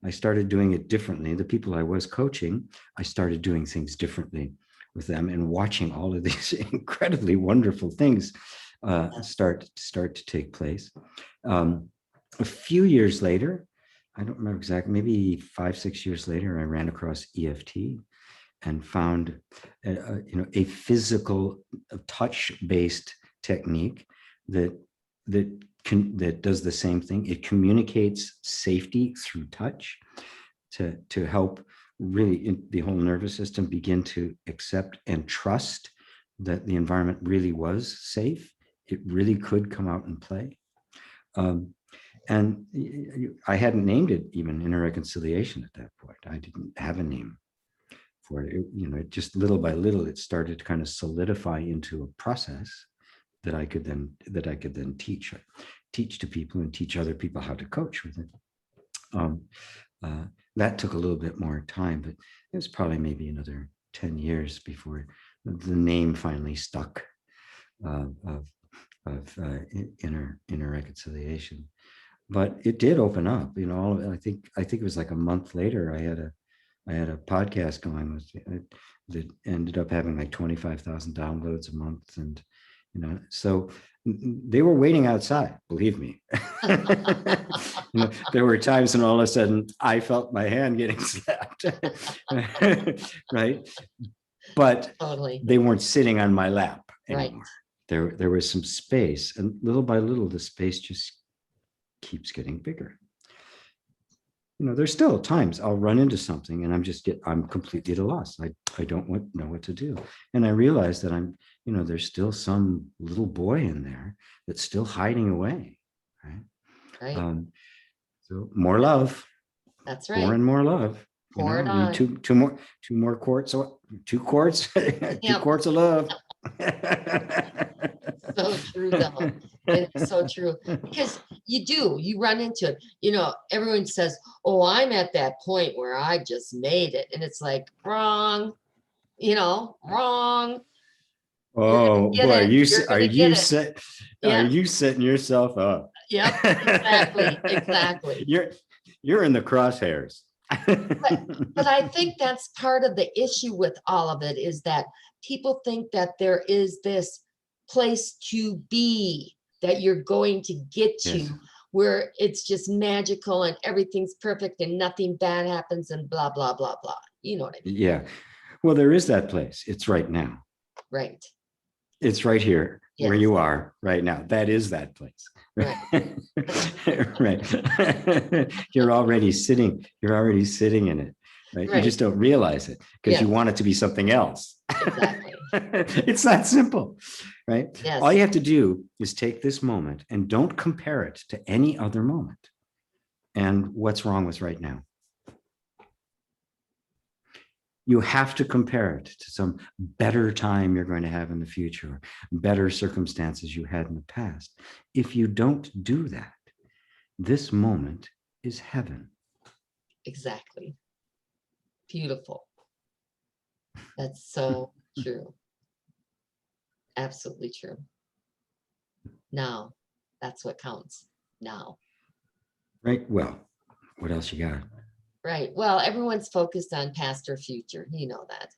I started doing it differently. The people I was coaching, I started doing things differently with them and watching all of these incredibly wonderful things start to take place. A few years later, I don't remember exactly, maybe 5-6 years later, I ran across EFT and found a physical touch-based technique that does the same thing. It communicates safety through touch to help really the whole nervous system begin to accept and trust that the environment really was safe. It really could come out and play. And I hadn't named it even inner reconciliation at that point. I didn't have a name for it. It just little by little, it started to kind of solidify into a process that I could then teach to people and teach other people how to coach with it. That took a little bit more time, but it was probably maybe another 10 years before the name finally stuck of inner reconciliation. But it did open up, I think it was like a month later, I had a podcast going that ended up having like 25,000 downloads a month. And, so they were waiting outside, believe me. There were times when all of a sudden I felt my hand getting slapped, right? But Totally. they weren't sitting on my lap Right. anymore. There was some space, and little by little, the space just keeps getting bigger. There's still times I'll run into something and I'm completely at a loss. I don't know what to do. And I realize that there's still some little boy in there that's still hiding away. Right. So more love. That's right. More and more love. Pour it on. Two more quarts. 2 quarts. 2 quarts of love. So true, though. It's so true, because you run into it. Everyone says, oh, I'm at that point where I just made it. And it's like, wrong, wrong. Oh boy, are you setting yourself up? Yep, exactly. You're in the crosshairs. But I think that's part of the issue with all of it, is that people think that there is this place to be that you're going to get to, yes, where it's just magical and everything's perfect and nothing bad happens and blah, blah, blah, blah. You know what I mean? Yeah. Well, there is that place. It's right now. Right. It's right here, yes, where you are right now. That is that place. Right. Right. You're already sitting in it. Right? You just don't realize it because you want it to be something else. Exactly. It's that simple, right? Yes. All you have to do is take this moment and don't compare it to any other moment. And what's wrong with right now? You have to compare it to some better time you're going to have in the future, better circumstances you had in the past. If you don't do that, this moment is heaven. Exactly. Beautiful. That's so true. Absolutely true. Now, that's what counts. Now. Right? Well, what else you got? Right. Well, everyone's focused on past or future. You know that.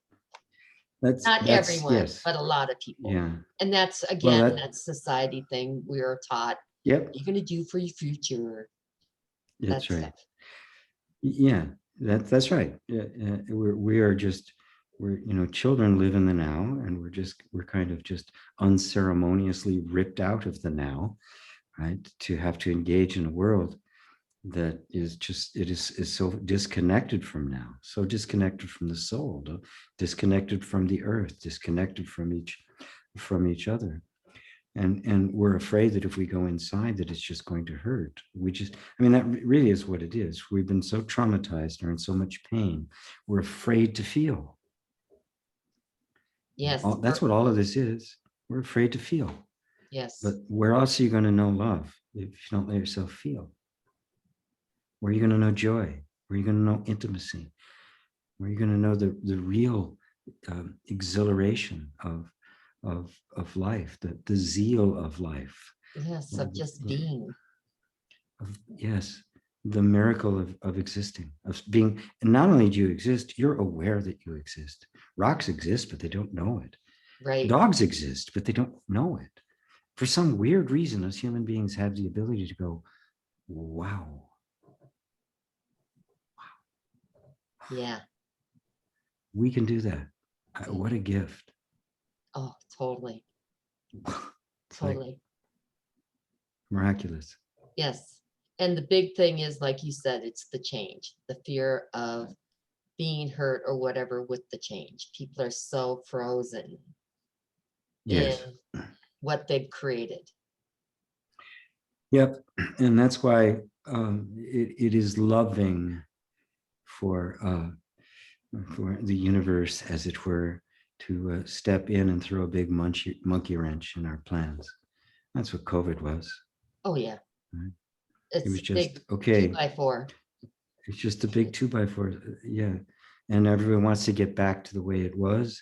Not That's everyone, yes. but a lot of people. Yeah. And that's, Well, again, that's society thing. We are taught, yep, what are you going to do for your future? that's That right. stuff. Yeah, that's right. Yeah, we are just children live in the now, and we're kind of just unceremoniously ripped out of the now, right? To have to engage in a world that is just is so disconnected from now, so disconnected from the soul, disconnected from the earth, disconnected from each other. And we're afraid that if we go inside, that it's just going to hurt. I mean, that really is what it is. We've been so traumatized or in so much pain, we're afraid to feel. Yes. That's what all of this is. We're afraid to feel. Yes. But where else are you going to know love if you don't let yourself feel? Where are you going to know joy? Where are you going to know intimacy? Where are you going to know the real exhilaration of life, the zeal of life? Yes. Of just being. Yes, the miracle of existing, of being. And not only do you exist, you're aware that you exist. Rocks exist, but they don't know it. Right. Dogs exist, but they don't know it. For some weird reason, us human beings have the ability to go, wow. Yeah. We can do that. What a gift. Oh, totally. It's like Totally. miraculous. Yes. And the big thing is, like you said, it's the change, the fear of being hurt or whatever with the change. People are so frozen in Yes. what they've created. Yep. And that's why it is loving for the universe, as it were, to step in and throw a big monkey wrench in our plans. That's what COVID was. Oh, yeah. Right? It It's was a big just, okay, 2x4. it's just a big 2x4. Yeah. And everyone wants to get back to the way it was.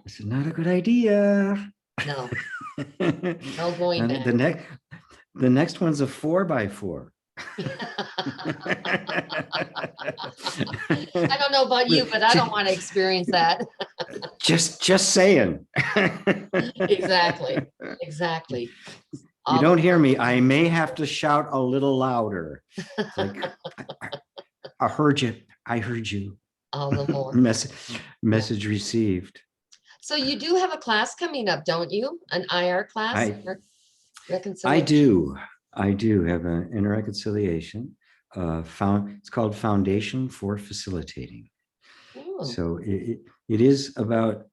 I said, not a good idea. No, no going And back. the next one's a 4x4. I don't know about you, but I don't want to experience that. Just saying. Exactly. Exactly. You All the don't hear more. me. I may have to shout a little louder. It's like, I heard you. I heard you. All the more. Message received. So you do have a class coming up, don't you? An IR class? I Reconciliation? I do have an inner reconciliation. It's called Foundation for Facilitating. Oh, So it is about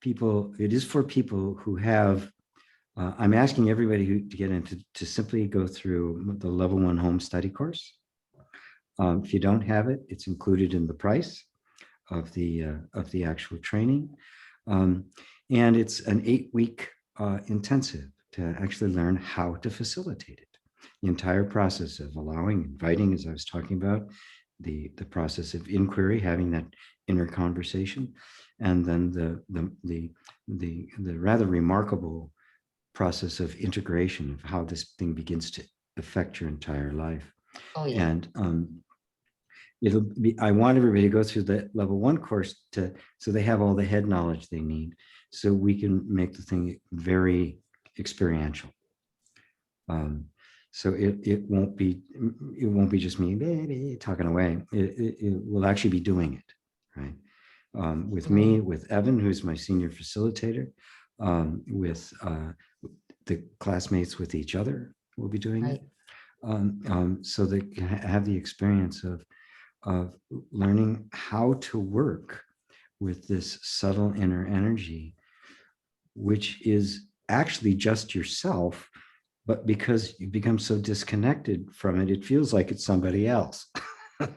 people. It is for people who have. I'm asking everybody to get into to simply go through the level 1 home study course. If you don't have it, it's included in the price of the actual training, and it's an 8-week intensive to actually learn how to facilitate it. The entire process of allowing, inviting, as I was talking about, the process of inquiry, having that inner conversation, and then the rather remarkable process of integration of how this thing begins to affect your entire life. oh yeah. And I want everybody to go through the level 1 course so they have all the head knowledge they need, so we can make the thing very experiential. So it won't be just me baby talking away. It will actually be doing it, right? With me, with Evan, who's my senior facilitator, with the classmates, with each other, we'll be doing Right. it, so they can have the experience of learning how to work with this subtle inner energy, which is actually just yourself, but because you become so disconnected from it, it feels like it's somebody else.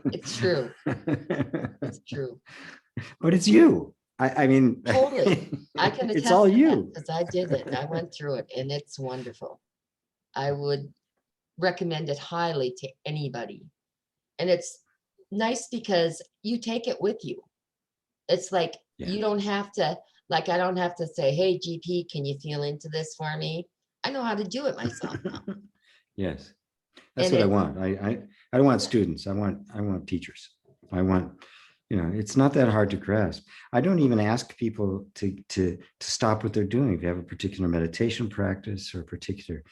It's true. It's true. But it's you. I mean, Totally. I can it's attest all to that you. because I did it. I went through it and it's wonderful. I would recommend it highly to anybody. And it's nice because you take it with you. It's like, Yeah. you don't have to, like, I don't have to say, hey, GP, can you feel into this for me? I know how to do it myself now. Yes. That's And what I it, want. I don't want students. I want teachers. I want, it's not that hard to grasp. I don't even ask people to stop what they're doing. If you have a particular meditation practice or a particular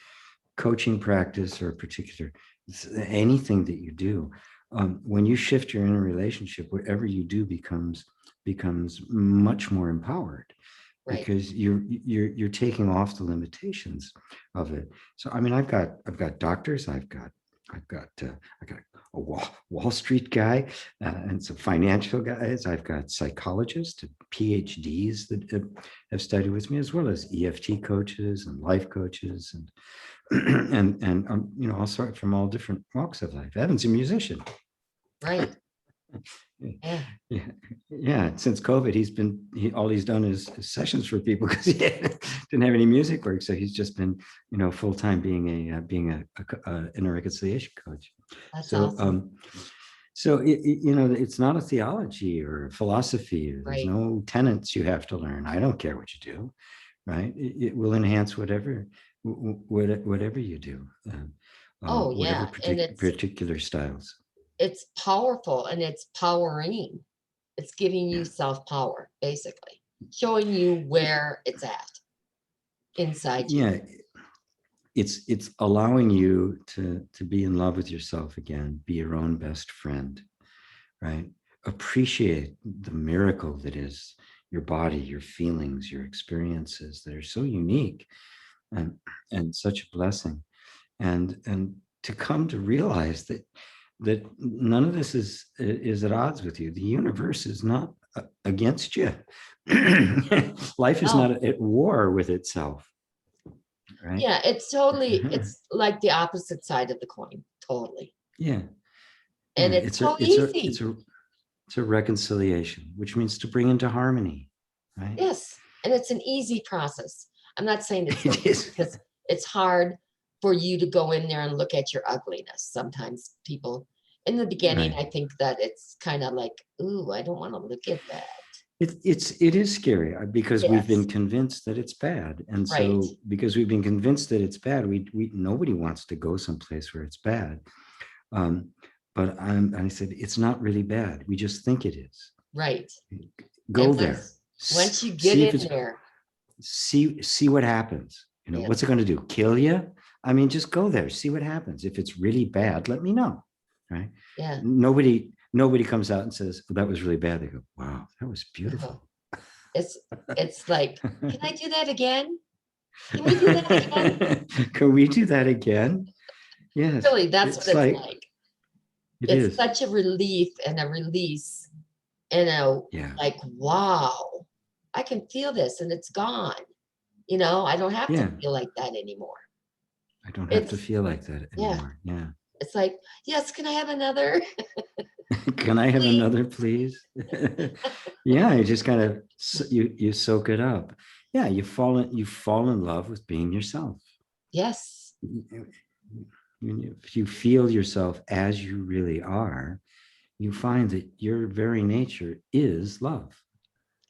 coaching practice or a particular anything that you do, when you shift your inner relationship, whatever you do becomes much more empowered, right, because you're taking off the limitations of it. So I mean, I've got doctors, I've got a Wall Street guy, and some financial guys. I've got psychologists, PhDs that have studied with me, as well as EFT coaches and life coaches, and all sorts from all different walks of life. Evan's a musician. right. Yeah. Yeah. Since COVID, all he's done is sessions for people because he didn't have any music work. So he's just been, full time being a inner reconciliation coach. That's So, awesome. it's not a theology or a philosophy. There's Right. no tenets you have to learn. I don't care what you do, right? It will enhance whatever you do, Oh, whatever yeah. And particular styles. it's powerful and it's powering. It's giving you Yeah. self-power, basically, showing you where it's at inside you. Yeah. It's allowing you to be in love with yourself again, be your own best friend, right? Appreciate the miracle that is your body, your feelings, your experiences that are so unique and such a blessing. And to come to realize that none of this is at odds with you. The universe is not against you. Life is No. not at war with itself, right? Yeah, it's totally, it's like the opposite side of the coin, totally. Yeah. And Yeah. it's so easy. It's a reconciliation, which means to bring into harmony, right? Yes, and it's an easy process. I'm not saying it's It is. because it's hard for you to go in there and look at your ugliness. Sometimes people, in the beginning, Right. I think that it's kind of like, ooh, I don't want to look at that. It is scary because we've Yes, been convinced that it's bad. And right, so because we've been convinced that it's bad, we nobody wants to go someplace where it's bad. But I said, it's not really bad. We just think it is. right. Go And there. once you get See if in it's there, see what happens. yeah, What's it going to do? Kill you? I mean, just go there, see what happens. If it's really bad, let me know. Right? yeah. Nobody comes out and says, "Oh, that was really bad." They go, "Wow, that was beautiful." It's like, can I do that again? Can we do that again? Can we do that again? Yes. Really, that's what It's it's like like. it It's is. such a relief and a release and Yeah. like, wow, I can feel this and it's gone. I don't have to Yeah. feel like that anymore. I don't have to It's, feel like that yeah, anymore. Yeah. it's like, yes, can I have another? Can I have Please. another, please? Yeah, you just kind of you soak it up. Yeah, you fall in love with being yourself. Yes, If you feel yourself as you really are, you find that your very nature is love.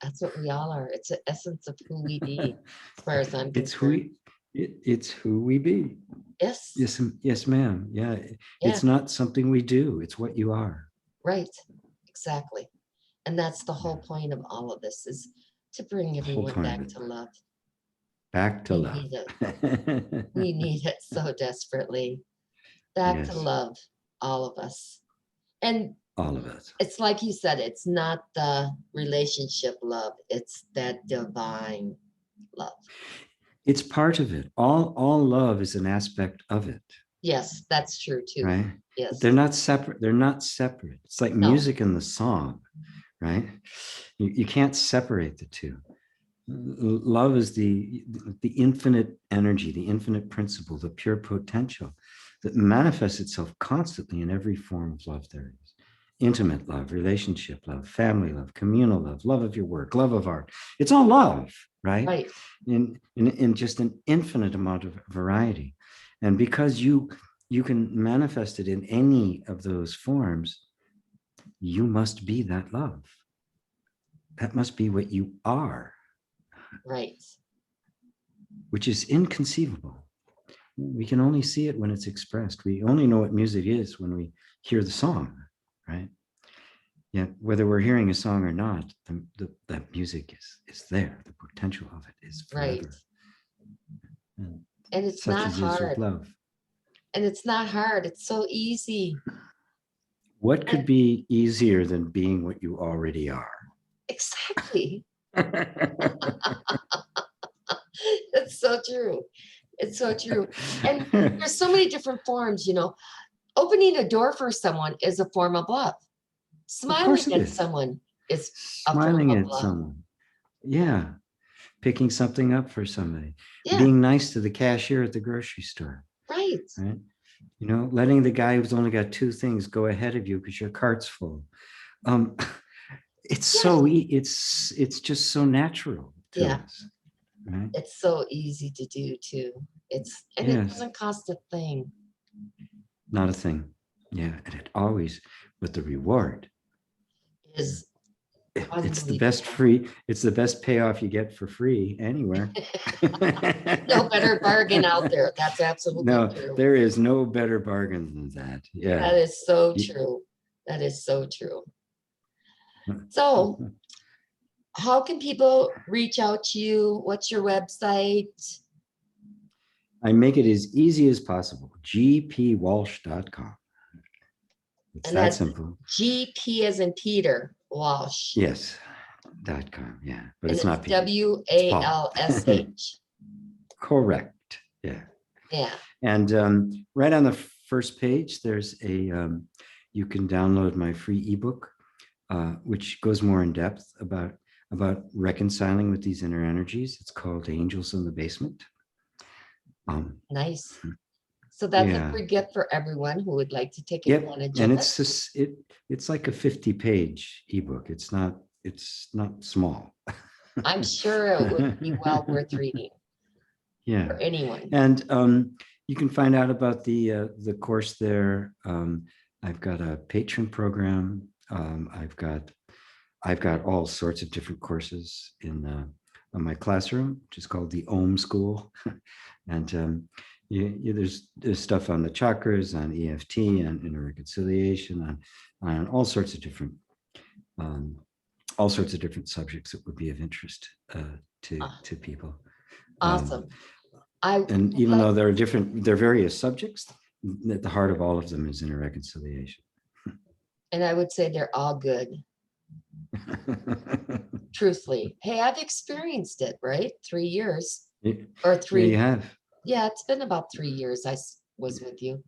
that's what we all are. It's the essence of who we be, as far as I'm It's concerned. it's who we be. Yes, Yes, ma'am. Yeah, yeah, it's not something we do. It's what you are. right, exactly. And that's the Yeah. whole point of all of this, is to bring The whole everyone point of back it. to love. Back to We love. need it. We need it so desperately. Back to Yes, love, all of us. And all of us. it's like you said, it's not the relationship love, it's that divine love. It's part of it. All love is an aspect of it, Yes, that's true too. right? But they're Yes. not separate. They're not separate. It's like No, music and the song, right? You can't separate the two. Love is the infinite energy, the infinite principle, the pure potential that manifests itself constantly in every form of love there is. Intimate love, relationship love, family love, communal love, love of your work, love of art. It's all love, right? right. In just an infinite amount of variety. And because you you can manifest it in any of those forms. You must be that love. That must be what you are, Right. which is inconceivable. We can only see it when it's expressed. We only know what music is when we hear the song, right? Yet whether we're hearing a song or not, that music is there. The potential of it is Right. forever. And And it's such not as is with hard. love. And it's not hard. It's so easy. What could And be easier than being what you already are? exactly. It's so true. It's so true. And there's so many different forms, you know. Opening a door for someone is a form of love. Of Smiling course it at is. someone is a form Smiling of at love. someone. Yeah. Picking something up for somebody. Yeah, Being nice to the cashier at the grocery store. right. Right. You know, letting the guy who's only got two things go ahead of you because your cart's full. Um, it's Yes. so it's just so natural to Yeah. us. Right. It's so easy to do too. It Yes. doesn't cost a thing. Not a thing. Yeah. And it always, but the reward. Is It's the unbelievable. best free, it's the best payoff you get for free anywhere. No better bargain out there. That's absolutely No, true. there is no better bargain than that. Yeah. That is so You- true. That is so true. So, how can people reach out to you? What's your website? I make it as easy as possible. gpwalsh.com. It's And that that's simple. GP as in Peter Walsh. Yes. .com. Yeah. But And it's it's not Peter. It's Paul. WALSH. Correct. Yeah. Yeah. And right on the first page, there's you can download my free ebook, which goes more in depth about reconciling with these inner energies. It's called Angels in the Basement. Nice. So that's Yeah. a free gift for everyone who would like to take Yep. advantage And of it's it. just it's like a 50-page ebook. It's not small. I'm sure it would be well worth reading Yeah. for anyone. And you can find out about the course there. I've got a patron program. I've got all sorts of different courses in my classroom, which is called the Om School, and there's stuff on the chakras, on EFT, on inner reconciliation, on all sorts of different subjects that would be of interest to people. Awesome. And even though there are various subjects, at the heart of all of them is inner reconciliation. And I would say they're all good, truthfully. Hey, I've experienced it, right? 3 years or Yeah, three. you have. Yeah, it's been about 3 years I was with you.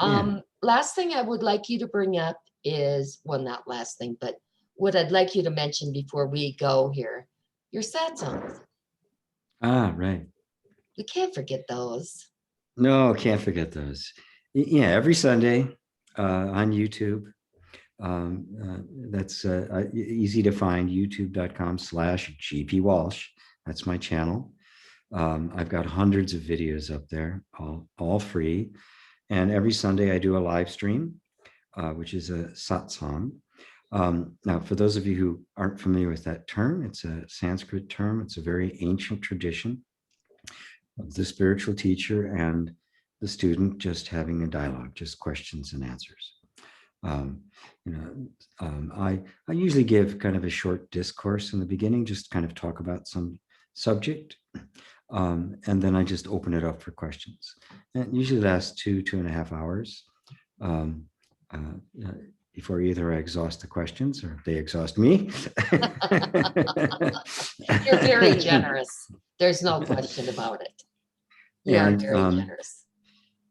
Yeah. Last thing I would like you to bring up is, well, not last thing, but what I'd like you to mention before we go here, your satsangs. Right. We can't forget those. No, can't forget those. Yeah, every Sunday on YouTube. That's easy to find, youtube.com/GPWalsh. That's my channel. I've got hundreds of videos up there, all free. And every Sunday I do a live stream, which is a satsang. Now, for those of you who aren't familiar with that term, it's a Sanskrit term. It's a very ancient tradition of the spiritual teacher and the student just having a dialogue, just questions and answers. I usually give kind of a short discourse in the beginning, just kind of talk about some subject. And then I just open it up for questions. And it usually lasts 2.5 hours before either I exhaust the questions or they exhaust me. You're very generous. There's no question about it. You are very generous.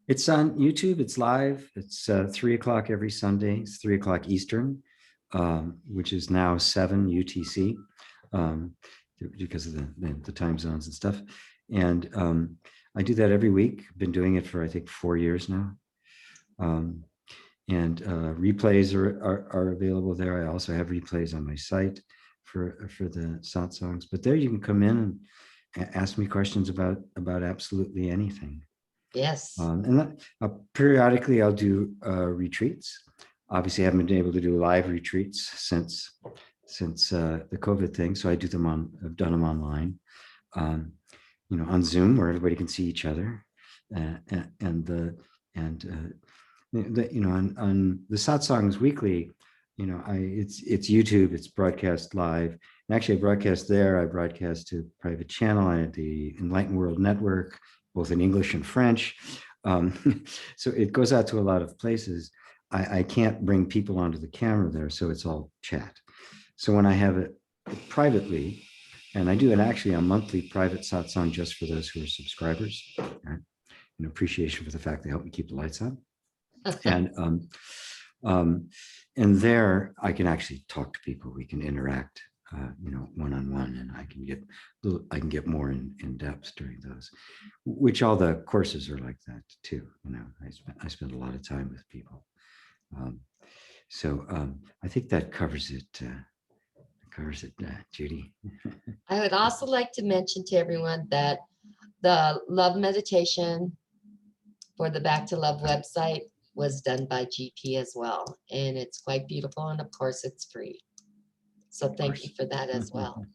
It's on YouTube. It's live. It's 3 o'clock every Sunday. It's 3 o'clock Eastern, which is now 7 UTC because of the time zones and stuff. And I do that every week. I've been doing it for, I think, 4 years now. And replays are available there. I also have replays on my site for the satsangs. But there you can come in and ask me questions about absolutely anything. Yes. And periodically I'll do retreats. Obviously, I haven't been able to do live retreats since the COVID thing. So I've done them online, on Zoom where everybody can see each other. On the Satsangs weekly, it's YouTube, it's broadcast live. And actually, I broadcast there. I broadcast to private channel at the Enlightened World Network, both in English and French. So it goes out to a lot of places. I can't bring people onto the camera there, so it's all chat. So when I have it privately, and I do actually a monthly private satsang just for those who are subscribers, right? In appreciation for the fact they help me keep the lights on. And there I can actually talk to people. We can interact, one-on-one, and I can get more in depth during those, which all the courses are like that too. I spend a lot of time with people. So I think that covers it. Judy. I would also like to mention to everyone that the love meditation for the Back to Love website was done by GP as well. And it's quite beautiful. And of course, it's free. So thank you for that as well.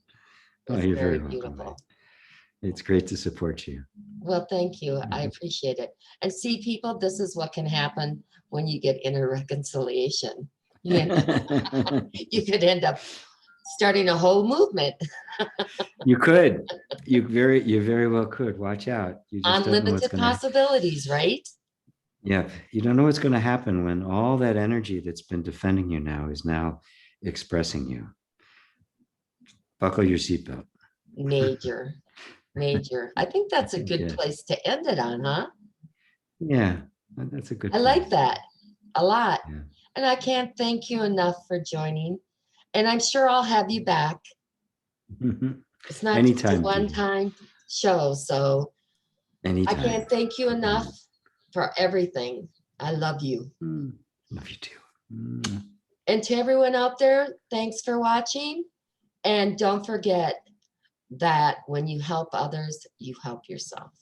Oh, It's you're very very welcome. beautiful. It's great to support you. Well, thank you. I appreciate it. And see, people, this is what can happen when you get inner reconciliation. You could end up starting a whole movement. You could. You very well could. Watch out. You just don't know what's Unlimited going to. possibilities, right? Yeah, you don't know what's going to happen when all that energy that's been defending you now is now expressing you. Buckle your seatbelt. Major. I think that's a good place to end it on, huh? Yeah, that's a good I like place. that a lot. Yeah. And I can't thank you enough for joining. And I'm sure I'll have you back. It's not just a Anytime, Judy. one-time show. So Anytime. I can't thank you enough for everything. I love you. Love you too. And to everyone out there, thanks for watching. And don't forget that when you help others, you help yourself.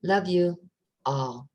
Love you all.